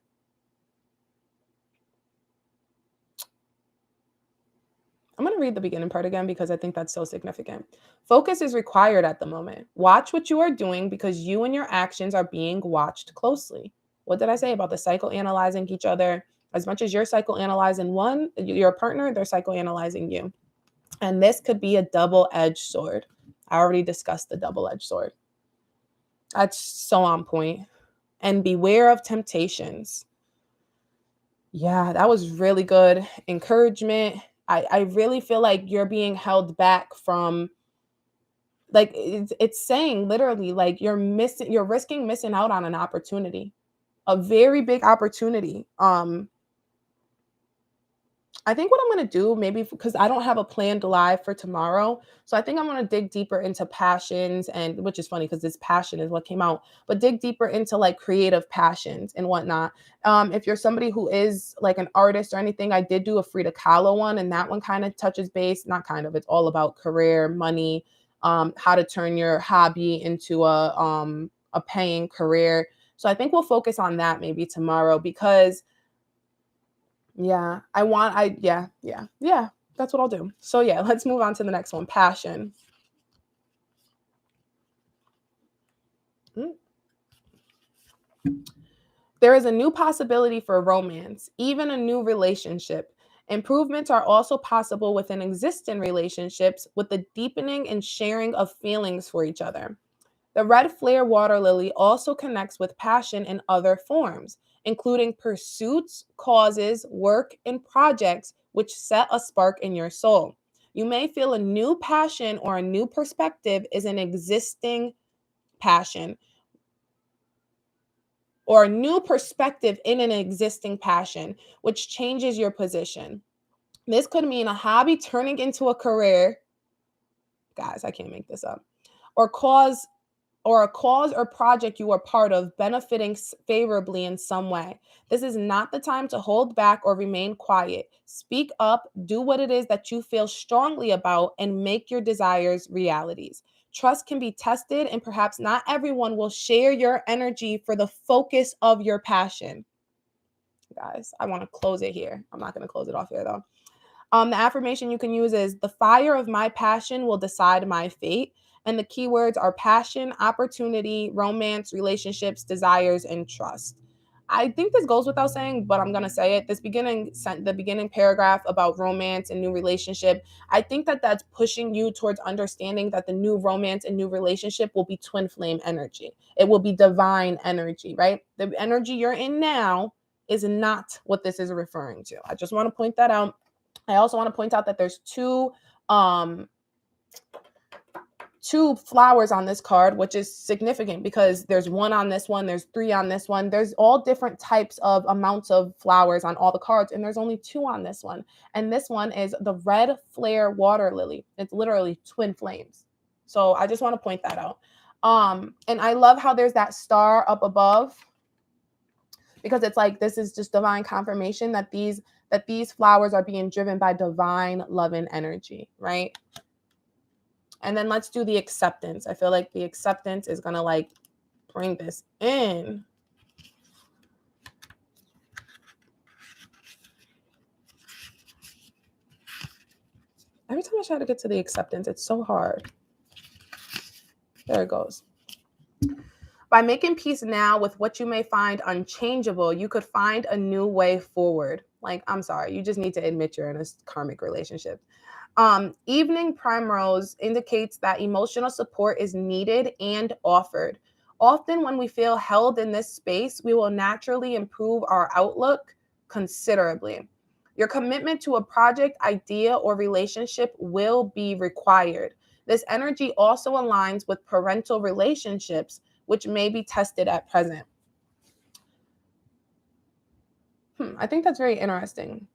I'm going to read the beginning part again because I think that's so significant. Focus is required at the moment. Watch what you are doing because you and your actions are being watched closely. What did I say about the psychoanalyzing each other? As much as you're psychoanalyzing your partner, they're psychoanalyzing you. And this could be a double-edged sword. I already discussed the double-edged sword. That's so on point. And beware of temptations. Yeah, that was really good encouragement. I really feel like you're being held back from, like, it's saying literally, like, you're risking missing out on an opportunity, a very big opportunity. I think what I'm going to do, maybe because I don't have a planned live for tomorrow. So I think I'm going to dig deeper into passions, and which is funny because this passion is what came out, but dig deeper into like creative passions and whatnot. If you're somebody who is like an artist or anything, I did do a Frida Kahlo one, and that one kind of touches base, not kind of, it's all about career, money, how to turn your hobby into a paying career. So I think we'll focus on that maybe tomorrow because yeah, that's what I'll do. So yeah, let's move on to the next one, passion. Mm. There is a new possibility for romance, even a new relationship. Improvements are also possible within existing relationships with the deepening and sharing of feelings for each other. The red flare water lily also connects with passion in other forms, including pursuits, causes, work, and projects which set a spark in your soul. You may feel a new passion or a new perspective is an existing passion, or a new perspective in an existing passion, which changes your position. This could mean a hobby turning into a career. Guys, I can't make this up. Or a cause or project you are part of benefiting favorably in some way. This is not the time to hold back or remain quiet. Speak up, do what it is that you feel strongly about, and make your desires realities. Trust can be tested, and perhaps not everyone will share your energy for the focus of your passion. Guys, I want to close it here. I'm not going to close it off here though. The affirmation you can use is, the fire of my passion will decide my fate. And the keywords are passion, opportunity, romance, relationships, desires, and trust. I think this goes without saying, but I'm going to say it. The beginning paragraph about romance and new relationship, I think that that's pushing you towards understanding that the new romance and new relationship will be twin flame energy. It will be divine energy, right? The energy you're in now is not what this is referring to. I just want to point that out. I also want to point out that there's two flowers on this card, which is significant because there's one on this one, there's three on this one. There's all different types of amounts of flowers on all the cards, and there's only two on this one. And this one is the red flare water lily. It's literally twin flames. So I just want to point that out. And I love how there's that star up above. because it's like this is just divine confirmation that these flowers are being driven by divine love and energy, right? And then let's do the acceptance. I feel like the acceptance is going to like bring this in. Every time I try to get to the acceptance, it's so hard. There it goes. By making peace now with what you may find unchangeable, you could find a new way forward. Like, I'm sorry, you just need to admit you're in a karmic relationship. Evening primrose indicates that emotional support is needed and offered. Often when we feel held in this space, we will naturally improve our outlook considerably. Your commitment to a project, idea, or relationship will be required. This energy also aligns with parental relationships, which may be tested at present. I think that's very interesting.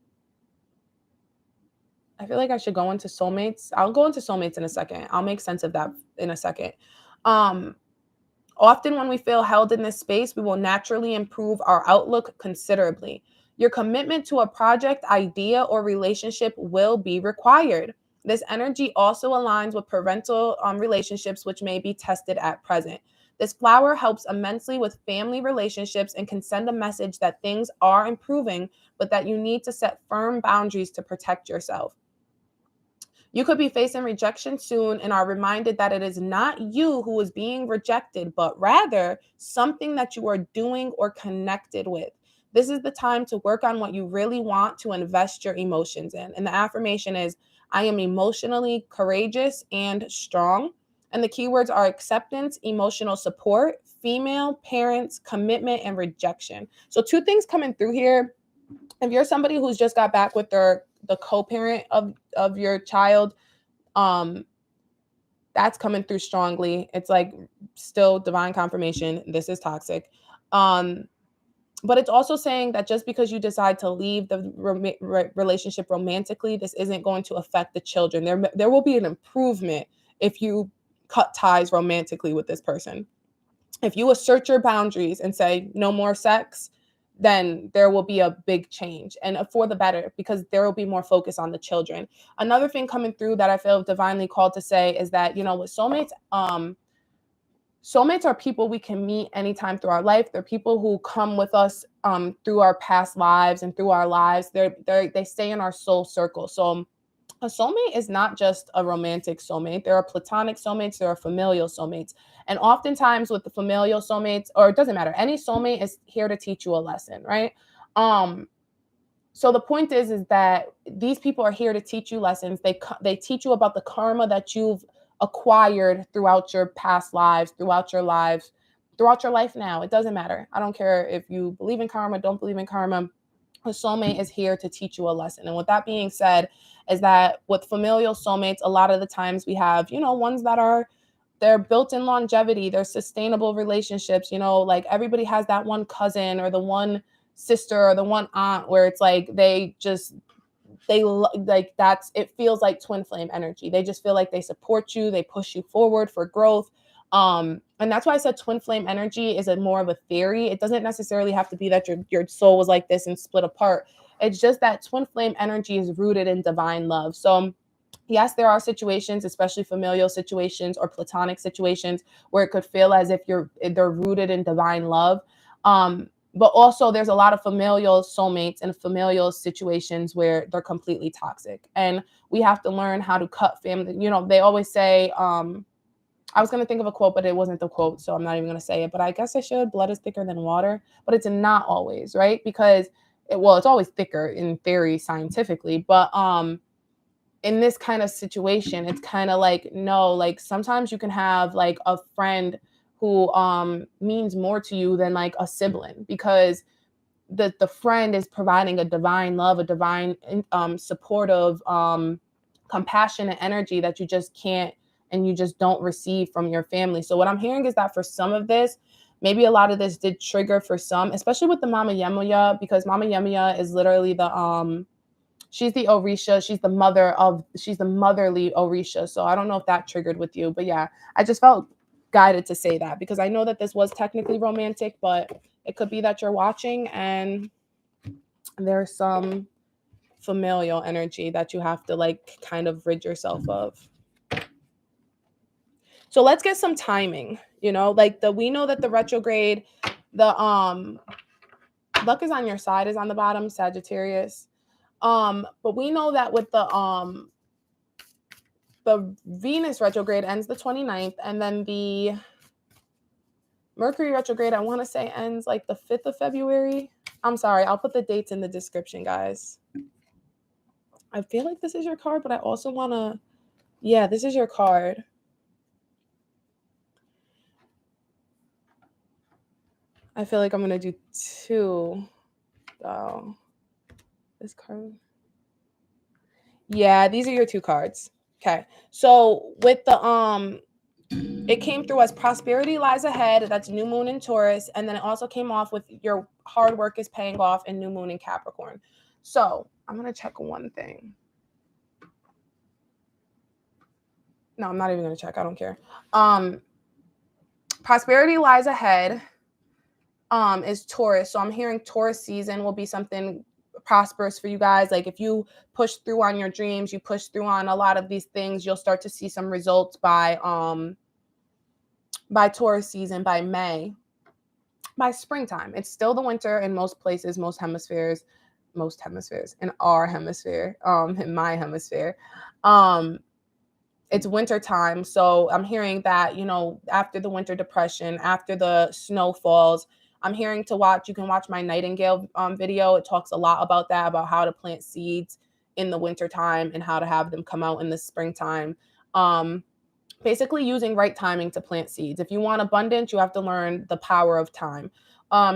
I feel like I should go into soulmates. I'll go into soulmates in a second. I'll make sense of that in a second. Often when we feel held in this space, we will naturally improve our outlook considerably. Your commitment to a project, idea, or relationship will be required. This energy also aligns with parental relationships, which may be tested at present. This flower helps immensely with family relationships and can send a message that things are improving, but that you need to set firm boundaries to protect yourself. You could be facing rejection soon and are reminded that it is not you who is being rejected, but rather something that you are doing or connected with. This is the time to work on what you really want to invest your emotions in. And the affirmation is, I am emotionally courageous and strong. And the keywords are acceptance, emotional support, female, parents, commitment, and rejection. So 2 things coming through here. If you're somebody who's just got back with the co-parent of your child, that's coming through strongly. It's like still divine confirmation. This is toxic. But it's also saying that just because you decide to leave the relationship romantically, this isn't going to affect the children. There will be an improvement if you cut ties romantically with this person. If you assert your boundaries and say no more sex, then there will be a big change, and for the better, because there will be more focus on the children. Another thing coming through that I feel divinely called to say is that, with soulmates, soulmates are people we can meet anytime through our life. They're people who come with us through our past lives and through our lives. They stay in our soul circle. So a soulmate is not just a romantic soulmate. There are platonic soulmates, there are familial soulmates. And oftentimes with the familial soulmates, or it doesn't matter, any soulmate is here to teach you a lesson, right? So the point is that these people are here to teach you lessons. They teach you about the karma that you've acquired throughout your past lives, throughout your life now. It doesn't matter. I don't care if you believe in karma, don't believe in karma. A soulmate is here to teach you a lesson. And with that being said, is that with familial soulmates, a lot of the times we have, ones that they're built in longevity, they're sustainable relationships, like everybody has that one cousin or the one sister or the one aunt where it's like it feels like twin flame energy. They just feel like they support you, they push you forward for growth. And that's why I said twin flame energy is more of a theory. It doesn't necessarily have to be that your soul was like this and split apart. It's just that twin flame energy is rooted in divine love. So yes, there are situations, especially familial situations or platonic situations, where it could feel as if they're rooted in divine love. But also there's a lot of familial soulmates and familial situations where they're completely toxic. And we have to learn how to cut family. They always say, I was going to think of a quote, but it wasn't the quote, so I'm not even going to say it. But I guess I should. Blood is thicker than water. But it's not always, right? Because, it's always thicker in theory, scientifically. But in this kind of situation, it's kind of like, no, like sometimes you can have like a friend who means more to you than like a sibling, because the friend is providing a divine love, a divine supportive, compassionate energy that you just can't and you just don't receive from your family. So what I'm hearing is that for some of this, maybe a lot of this did trigger for some, especially with the Mama Yemuya, because Mama Yemuya is literally she's the Orisha. She's the motherly Orisha. So I don't know if that triggered with you, but yeah, I just felt guided to say that because I know that this was technically romantic, but It could be that you're watching and there's some familial energy that you have to like kind of rid yourself of. So let's get some timing, you know, like we know that the retrograde, the luck is on your side is on the bottom, Sagittarius. But we know that with the Venus retrograde ends the 29th, and then the Mercury retrograde, I want to say, ends like the 5th of February. I'm sorry, I'll put the dates in the description, guys. I feel like this is your card, but I also want to, yeah, this is your card. I feel like I'm going to do two, though. This card. Yeah, these are your two cards. Okay. So with the, it came through as prosperity lies ahead. That's new moon in Taurus. And then it also came off with your hard work is paying off in new moon in Capricorn. So I'm going to check one thing. No, I'm not even going to check. I don't care. Prosperity lies ahead is Taurus. So I'm hearing Taurus season will be something prosperous for you guys. Like if you push through on your dreams, you push through on a lot of these things, you'll start to see some results by Taurus season, by May, by springtime. It's still the winter in most places, most hemispheres in our hemisphere, in my hemisphere. It's winter time. So I'm hearing that, you know, after the winter depression, after the snow falls, I'm hearing to watch, you can watch my Nightingale video. It talks a lot about that, about how to plant seeds in the winter time and how to have them come out in the springtime. Basically using right timing to plant seeds. If you want abundance, you have to learn the power of time.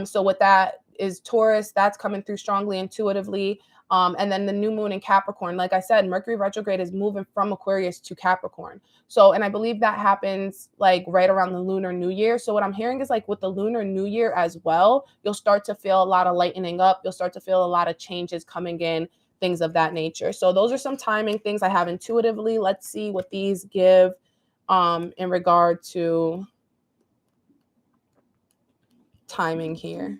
So with that is Taurus, that's coming through strongly intuitively. And then the new moon in Capricorn, like I said, Mercury retrograde is moving from Aquarius to Capricorn. So, and I believe that happens like right around the Lunar New Year. So what I'm hearing is like with the Lunar New Year as well, you'll start to feel a lot of lightening up. You'll start to feel a lot of changes coming in, things of that nature. So those are some timing things I have intuitively. Let's see what these give in regard to timing here.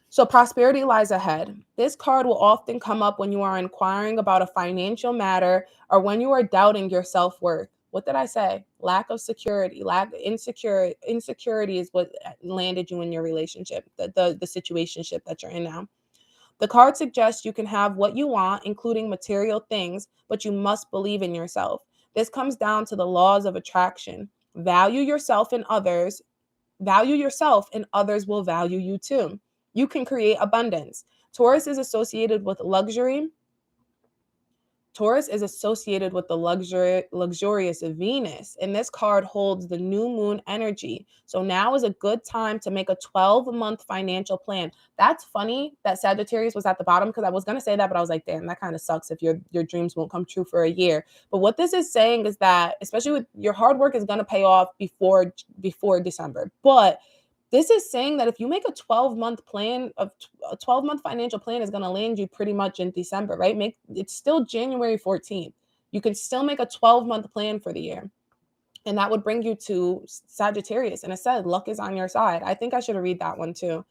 So prosperity lies ahead. This card will often come up when you are inquiring about a financial matter or when you are doubting your self-worth. What did I say? Lack of security, insecurity is what landed you in your relationship, the situationship that you're in now. The card suggests you can have what you want, including material things, but you must believe in yourself. This comes down to the laws of attraction. Value yourself and others will value you too. You can create abundance. Taurus is associated with luxury. Taurus is associated with the luxurious Venus, and this card holds the new moon energy. So now is a good time to make a 12-month financial plan. That's funny that Sagittarius was at the bottom because I was going to say that, but I was like, damn, that kind of sucks if your dreams won't come true for a year. But what this is saying is that, especially with your hard work, is going to pay off before December. But this is saying that if you make a 12-month plan, a 12-month financial plan is going to land you pretty much in December, right? It's still January 14th. You can still make a 12-month plan for the year. And that would bring you to Sagittarius. And it said, luck is on your side. I think I should read that one too.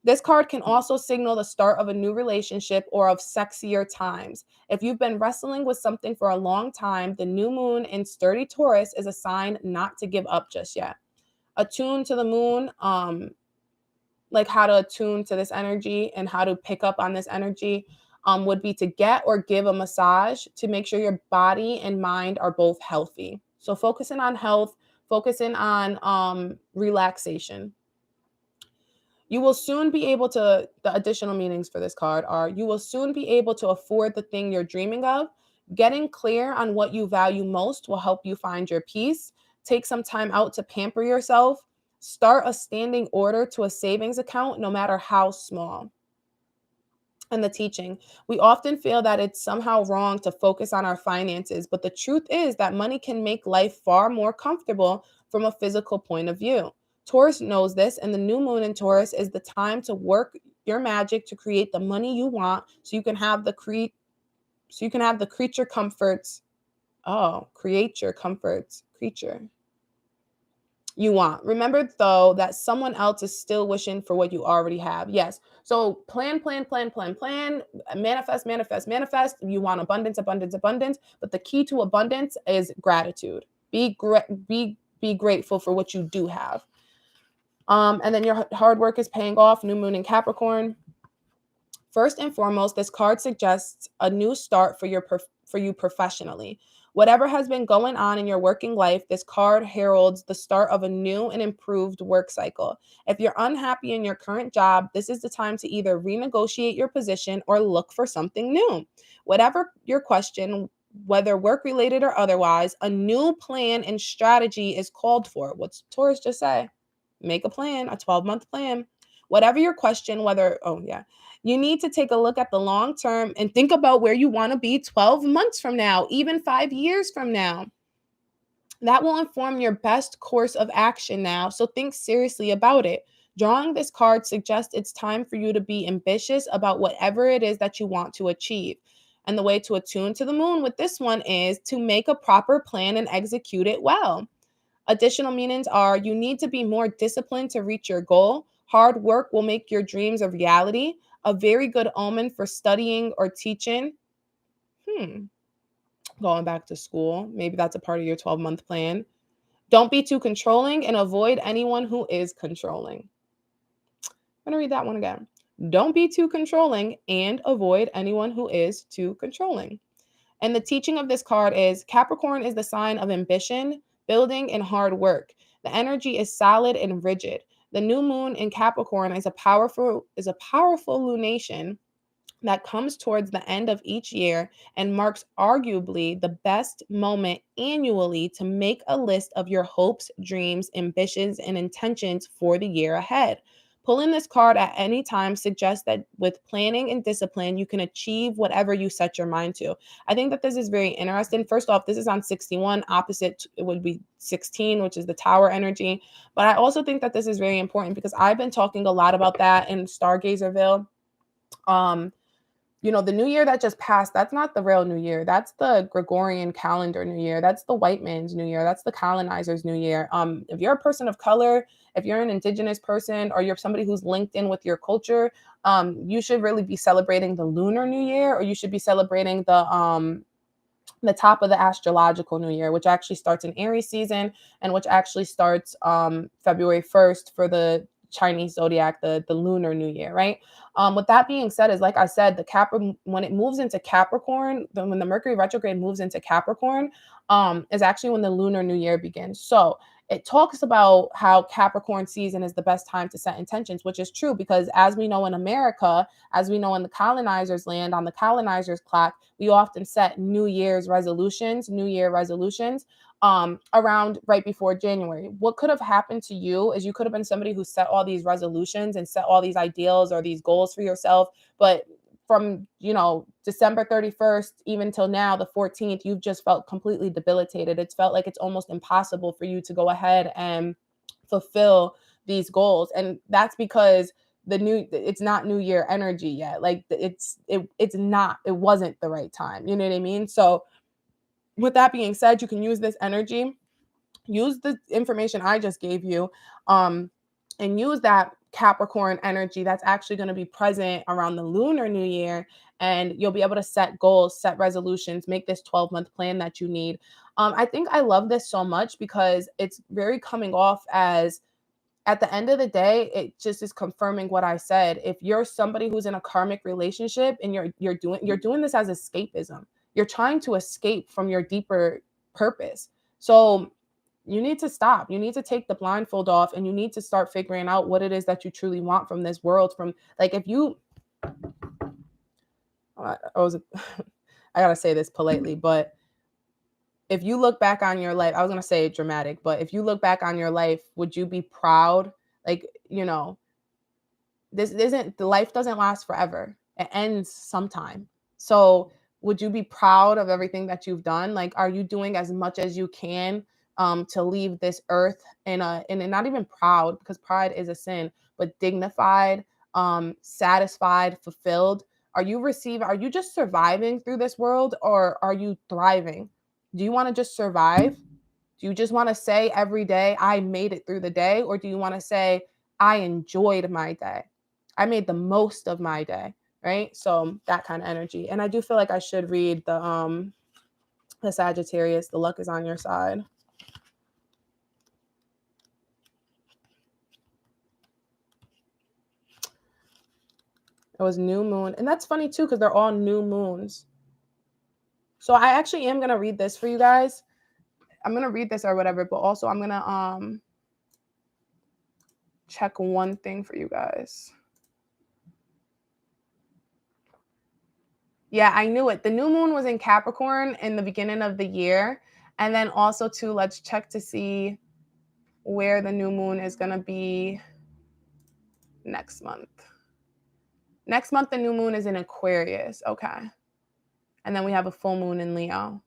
This card can also signal the start of a new relationship or of sexier times. If you've been wrestling with something for a long time, the new moon in sturdy Taurus is a sign not to give up just yet. Attune to the moon, like how to attune to this energy and how to pick up on this energy would be to get or give a massage to make sure your body and mind are both healthy. So focusing on health, focusing on relaxation. You will soon be able to, the additional meanings for this card are, you will soon be able to afford the thing you're dreaming of. Getting clear on what you value most will help you find your peace. Take some time out to pamper yourself. Start a standing order to a savings account, no matter how small. And the teaching. We often feel that it's somehow wrong to focus on our finances, but the truth is that money can make life far more comfortable from a physical point of view. Taurus knows this, and the new moon in Taurus is the time to work your magic to create the money you want so you can have the creature comforts. Oh, create your comforts, creature. you want. Remember, though, that someone else is still wishing for what you already have. Yes. So plan, manifest, manifest, manifest. You want abundance, abundance, abundance. But the key to abundance is gratitude. Be grateful for what you do have. And then your hard work is paying off. New moon in Capricorn. First and foremost, this card suggests a new start for you professionally. Whatever has been going on in your working life, this card heralds the start of a new and improved work cycle. If you're unhappy in your current job, this is the time to either renegotiate your position or look for something new. Whatever your question, whether work related or otherwise, a new plan and strategy is called for. What's Taurus just say? Make a plan, a 12-month plan. Whatever your question, you need to take a look at the long term and think about where you want to be 12 months from now, even 5 years from now. That will inform your best course of action now, so think seriously about it. Drawing this card suggests it's time for you to be ambitious about whatever it is that you want to achieve. And the way to attune to the moon with this one is to make a proper plan and execute it well. Additional meanings are you need to be more disciplined to reach your goal. Hard work will make your dreams a reality. A very good omen for studying or teaching. Going back to school. Maybe that's a part of your 12-month plan. Don't be too controlling and avoid anyone who is controlling. I'm going to read that one again. Don't be too controlling and avoid anyone who is too controlling. And the teaching of this card is Capricorn is the sign of ambition, building, and hard work. The energy is solid and rigid. The new moon in Capricorn is a powerful lunation that comes towards the end of each year and marks arguably the best moment annually to make a list of your hopes, dreams, ambitions, and intentions for the year ahead. Pulling this card at any time suggests that with planning and discipline, you can achieve whatever you set your mind to. I think that this is very interesting. First off, this is on 61. Opposite it would be 16, which is the tower energy. But I also think that this is very important because I've been talking a lot about that in Stargazerville. The new year that just passed, that's not the real new year. That's the Gregorian calendar new year. That's the white man's new year. That's the colonizer's new year. If you're a person of color, if you're an indigenous person, or you're somebody who's linked in with your culture, you should really be celebrating the lunar new year, or you should be celebrating the top of the astrological new year, which actually starts in Aries season and which actually starts February 1st for the Chinese zodiac, the lunar new year, right? With that being said, is like I said, when it moves into Capricorn, when the Mercury retrograde moves into Capricorn, is actually when the lunar new year begins. So it talks about how Capricorn season is the best time to set intentions, which is true because as we know in America, as we know in the colonizers' land, on the colonizers' clock, we often set New Year resolutions around right before January. What could have happened to you is you could have been somebody who set all these resolutions and set all these ideals or these goals for yourself, but from December 31st even till now the 14th, you've just felt completely debilitated. It's felt like it's almost impossible for you to go ahead and fulfill these goals, and that's because it's not new year energy yet. Like it wasn't the right time, you know what I mean? So with that being said, you can use this energy, use the information I just gave you, and use that Capricorn energy that's actually going to be present around the lunar new year, and you'll be able to set goals, set resolutions, make this 12-month plan that you need. I think I love this so much because it's very coming off as, at the end of the day, it just is confirming what I said. If you're somebody who's in a karmic relationship and you're doing this as escapism, you're trying to escape from your deeper purpose. So you need to stop. You need to take the blindfold off and you need to start figuring out what it is that you truly want from this world. From like, if you, I gotta say this politely, but if you look back on your life, I was going to say dramatic, but if you look back on your life, would you be proud? Like, the life doesn't last forever. It ends sometime. So would you be proud of everything that you've done? Like, are you doing as much as you can to leave this earth and not even proud, because pride is a sin, but dignified, satisfied, fulfilled? Are you just surviving through this world, or are you thriving? Do you want to just survive? Do you just want to say every day, I made it through the day? Or do you want to say, I enjoyed my day? I made the most of my day, right? So that kind of energy. And I do feel like I should read the Sagittarius, the luck is on your side. It was new moon. And that's funny too, because they're all new moons. So I actually am going to read this for you guys. I'm going to read this or whatever, but also I'm going to check one thing for you guys. Yeah, I knew it. The new moon was in Capricorn in the beginning of the year. And then also too, let's check to see where the new moon is going to be next month. Next month, the new moon is in Aquarius. Okay. And then we have a full moon in Leo.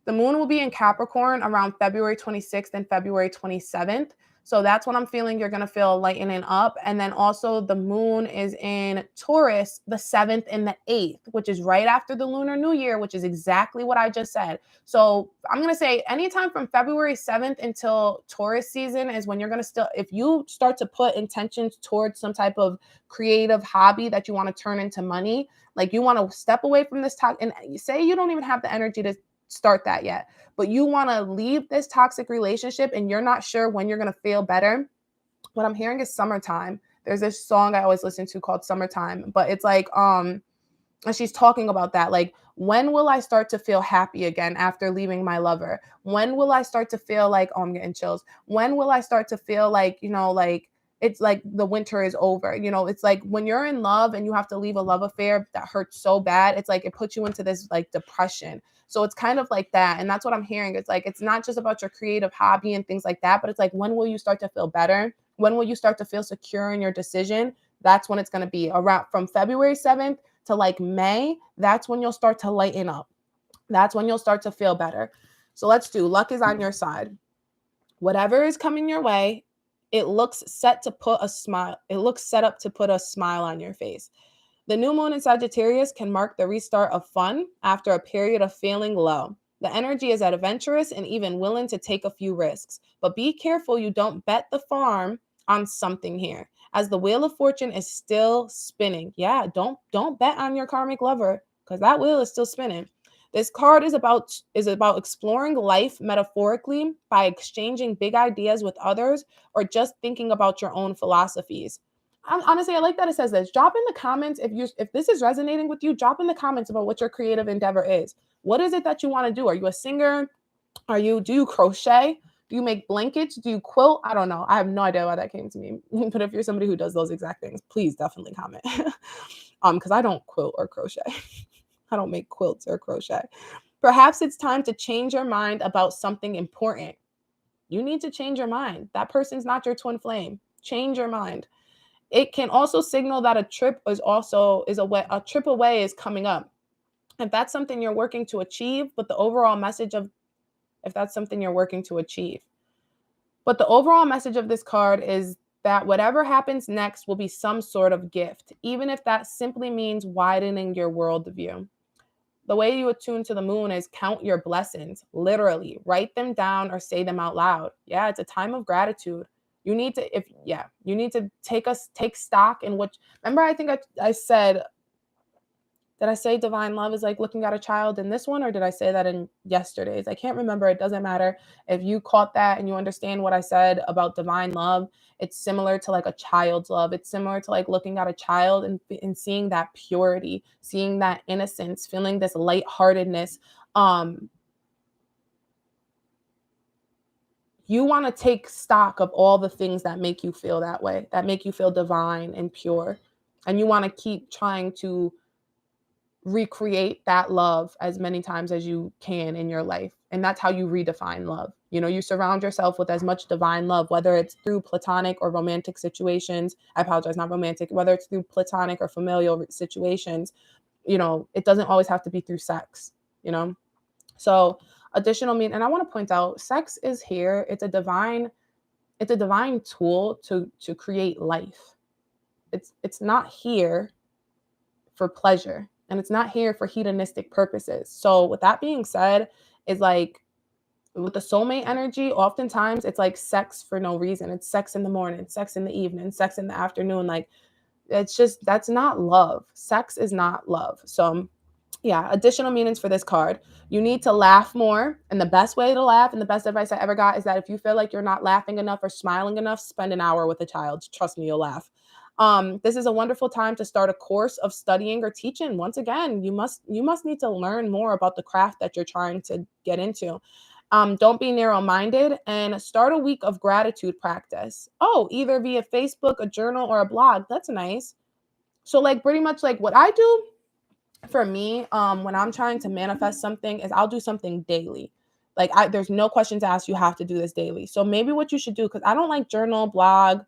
The moon will be in Capricorn around February 26th and February 27th. So that's when I'm feeling you're going to feel lightening up. And then also the moon is in Taurus the 7th and the 8th, which is right after the Lunar New Year, which is exactly what I just said. So I'm going to say anytime from February 7th until Taurus season is when you're going to still, if you start to put intentions towards some type of creative hobby that you want to turn into money, like you want to step away from this talk and say you don't even have the energy to start that yet, but you want to leave this toxic relationship and you're not sure when you're going to feel better. What I'm hearing is summertime. There's this song I always listen to called Summertime, but it's like and she's talking about that, like, when will I start to feel happy again after leaving my lover? When will I start to feel like, oh, I'm getting chills. When will I start to feel like, like it's like the winter is over? It's like when you're in love and you have to leave a love affair that hurts so bad, it's like it puts you into this like depression. So it's kind of like that. And that's what I'm hearing. It's like, it's not just about your creative hobby and things like that, but it's like, when will you start to feel better? When will you start to feel secure in your decision? That's when it's going to be around from February 7th to like May. That's when you'll start to lighten up. That's when you'll start to feel better. So let's do luck is on your side. Whatever is coming your way, it looks set to put a smile. It looks set up to put a smile on your face. The new moon in Sagittarius can mark the restart of fun after a period of feeling low. The energy is adventurous and even willing to take a few risks, but be careful you don't bet the farm on something here, as the wheel of fortune is still spinning. Yeah, don't bet on your karmic lover, because that wheel is still spinning. This card is about exploring life metaphorically by exchanging big ideas with others or just thinking about your own philosophies. Honestly, I like that it says this. Drop in the comments if this is resonating with you. Drop in the comments about what your creative endeavor is. What is it that you want to do? Are you a singer? Do you crochet? Do you make blankets? Do you quilt? I don't know. I have no idea why that came to me. But if you're somebody who does those exact things, please definitely comment. Because I don't quilt or crochet. I don't make quilts or crochet. Perhaps it's time to change your mind about something important. You need to change your mind. That person's not your twin flame. Change your mind. It can also signal that a trip a trip away is coming up. If that's something you're working to achieve, but the overall message of if that's something you're working to achieve. But the overall message of this card is that whatever happens next will be some sort of gift, even if that simply means widening your worldview. The way you attune to the moon is count your blessings, literally. Write them down or say them out loud. Yeah, it's a time of gratitude. You need to take stock in what, remember, I think I said, did I say divine love is like looking at a child in this one, or did I say that in yesterday's? I can't remember. It doesn't matter. If you caught that and you understand what I said about divine love, it's similar to like a child's love. It's similar to like looking at a child and seeing that purity, seeing that innocence, feeling this lightheartedness. You want to take stock of all the things that make you feel that way, that make you feel divine and pure. And you want to keep trying to recreate that love as many times as you can in your life. And that's how you redefine love. You surround yourself with as much divine love, whether it's through platonic or romantic situations. I apologize, not romantic, whether it's through platonic or familial situations. It doesn't always have to be through sex, So additional mean, and I want to point out, sex is here. It's a divine tool to create life. It's not here for pleasure. And it's not here for hedonistic purposes. So with that being said, is like, with the soulmate energy, oftentimes it's like sex for no reason. It's sex in the morning, sex in the evening, sex in the afternoon. Like, it's just, that's not love. Sex is not love. So yeah, additional meanings for this card. You need to laugh more. And the best way to laugh, and the best advice I ever got, is that if you feel like you're not laughing enough or smiling enough, spend an hour with a child. Trust me, you'll laugh. This is a wonderful time to start a course of studying or teaching. Once again, you must need to learn more about the craft that you're trying to get into. Don't be narrow-minded, and start a week of gratitude practice. Oh, either via Facebook, a journal, or a blog. That's nice. So like pretty much like what I do for me, when I'm trying to manifest something, is I'll do something daily. Like, there's no questions asked. You have to do this daily. So maybe what you should do, because I don't like journal, blog,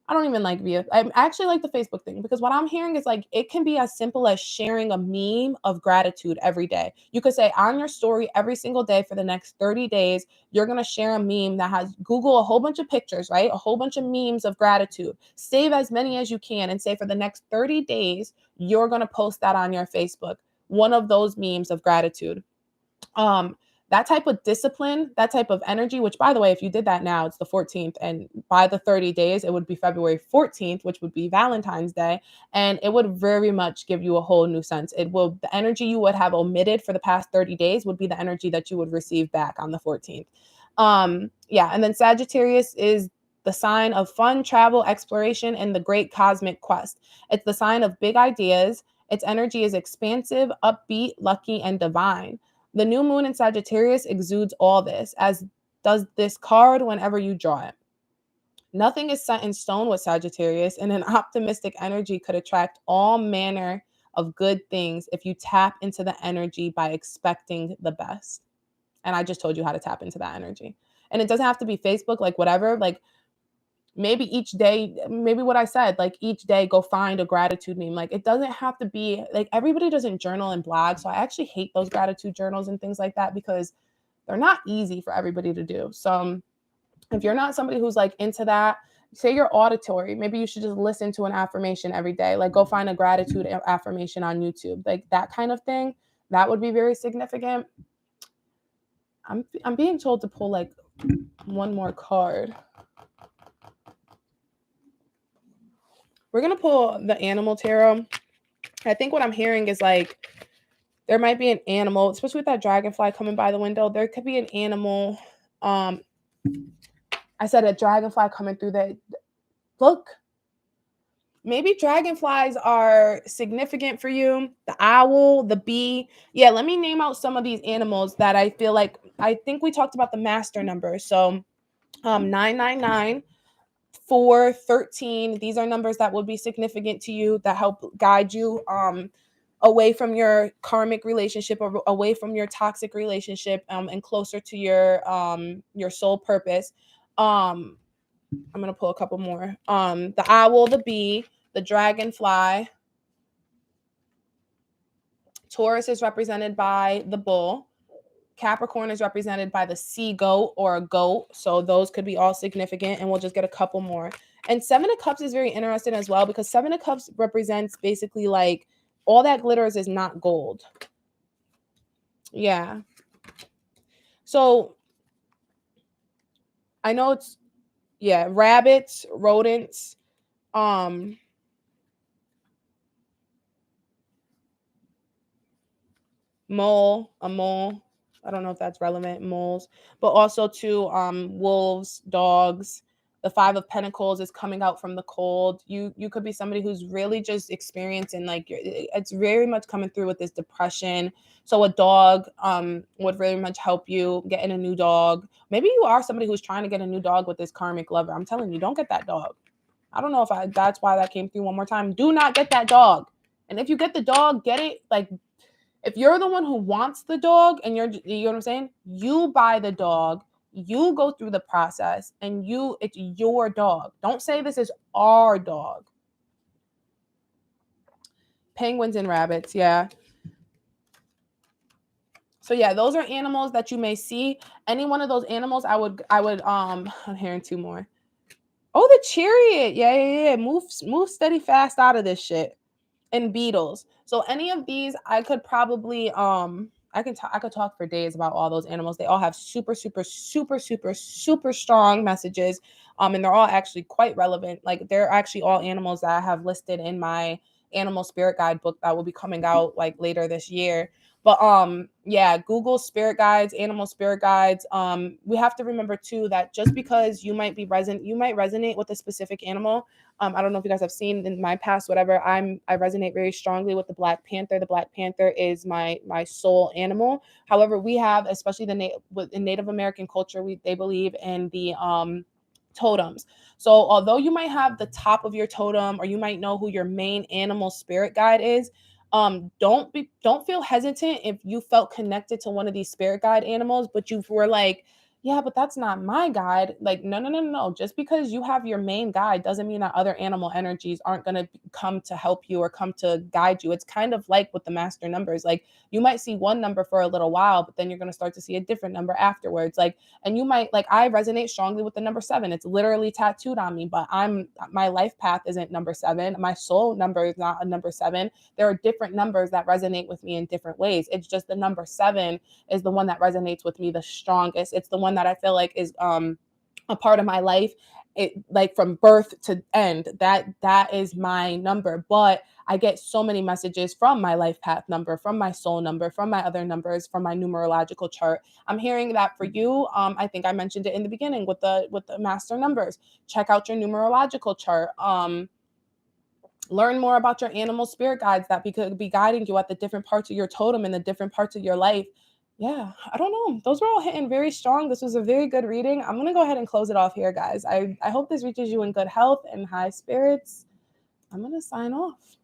I don't even like via. I actually like the Facebook thing, because what I'm hearing is like it can be as simple as sharing a meme of gratitude every day. You could say on your story every single day for the next 30 days, you're going to share a meme that has Google a whole bunch of pictures, right? A whole bunch of memes of gratitude. Save as many as you can and say for the next 30 days, you're going to post that on your Facebook. One of those memes of gratitude. Um, that type of discipline, that type of energy, which by the way, if you did that now, it's the 14th. And by the 30 days, it would be February 14th, which would be Valentine's Day. And it would very much give you a whole new sense. The energy you would have omitted for the past 30 days would be the energy that you would receive back on the 14th. Yeah. And then Sagittarius is the sign of fun, travel, exploration, and the great cosmic quest. It's the sign of big ideas. Its energy is expansive, upbeat, lucky, and divine. The new moon in Sagittarius exudes all this, as does this card whenever you draw it. Nothing is set in stone with Sagittarius, and an optimistic energy could attract all manner of good things if you tap into the energy by expecting the best. And I just told you how to tap into that energy. And it doesn't have to be Facebook, like whatever, like maybe each day, maybe what I said, like each day go find a gratitude meme. Like it doesn't have to be like everybody doesn't journal and blog. So I actually hate those gratitude journals and things like that, because they're not easy for everybody to do. So if you're not somebody who's like into that, say you're auditory, maybe you should just listen to an affirmation every day. Like go find a gratitude affirmation on YouTube, like that kind of thing. That would be very significant. I'm being told to pull like one more card. We're going to pull the animal tarot. I think what I'm hearing is like there might be an animal, especially with that dragonfly coming by the window. There could be an animal. I said a dragonfly coming through the look. Maybe dragonflies are significant for you. The owl, the bee. Yeah, let me name out some of these animals that I feel like, I think we talked about the master number. So 999. 4, 13. These are numbers that will be significant to you, that help guide you away from your karmic relationship, or away from your toxic relationship, and closer to your soul purpose. I'm gonna pull a couple more. The owl, the bee, the dragonfly. Taurus is represented by the bull. Capricorn is represented by the sea goat or a goat. So those could be all significant, and we'll just get a couple more. And Seven of Cups is very interesting as well, because Seven of Cups represents basically like all that glitters is not gold. Yeah. So I know it's, yeah, rabbits, rodents, a mole. I don't know if that's relevant, moles, but also to wolves, dogs. The Five of Pentacles is coming out from the cold. You could be somebody who's really just experiencing like it's very much coming through with this depression. So a dog would very much help you getting a new dog. Maybe you are somebody who's trying to get a new dog with this karmic lover. I'm telling you, don't get that dog. I don't know if that's why that came through one more time. Do not get that dog. And if you get the dog, get it like, if you're the one who wants the dog and you know what I'm saying? You buy the dog, you go through the process, and it's your dog. Don't say this is our dog. Penguins and rabbits, yeah. So yeah, those are animals that you may see. Any one of those animals, I would I'm hearing two more. Oh, the chariot. Yeah. Move steady fast out of this shit. And beetles. So any of these I could probably I could talk for days about all those animals. They all have super, super, super, super, super strong messages. And they're all actually quite relevant. Like they're actually all animals that I have listed in my animal spirit guide book that will be coming out like later this year. But yeah, Google spirit guides, animal spirit guides. We have to remember too that just because you might resonate with a specific animal. I don't know if you guys have seen in my past, whatever. I resonate very strongly with the Black Panther. The Black Panther is my soul animal. However, we have, especially in Native American culture, they believe in the totems. So although you might have the top of your totem, or you might know who your main animal spirit guide is, don't feel hesitant if you felt connected to one of these spirit guide animals, but you were like, yeah, but that's not my guide. Like, no, no, no, no. Just because you have your main guide doesn't mean that other animal energies aren't going to come to help you or come to guide you. It's kind of like with the master numbers. Like, you might see one number for a little while, but then you're going to start to see a different number afterwards. Like, and you might, like, I resonate strongly with the number 7. It's literally tattooed on me, but my life path isn't number 7. My soul number is not a number 7. There are different numbers that resonate with me in different ways. It's just the number 7 is the one that resonates with me the strongest. It's the one that I feel like is a part of my life. It, like, from birth to end, that is my number. But I get so many messages from my life path number, from my soul number, from my other numbers, from my numerological chart. I'm hearing that for you. I think I mentioned it in the beginning with the master numbers. Check out your numerological chart. Learn more about your animal spirit guides that could be guiding you at the different parts of your totem and the different parts of your life. Yeah, I don't know. Those were all hitting very strong. This was a very good reading. I'm going to go ahead and close it off here, guys. I hope this reaches you in good health and high spirits. I'm going to sign off.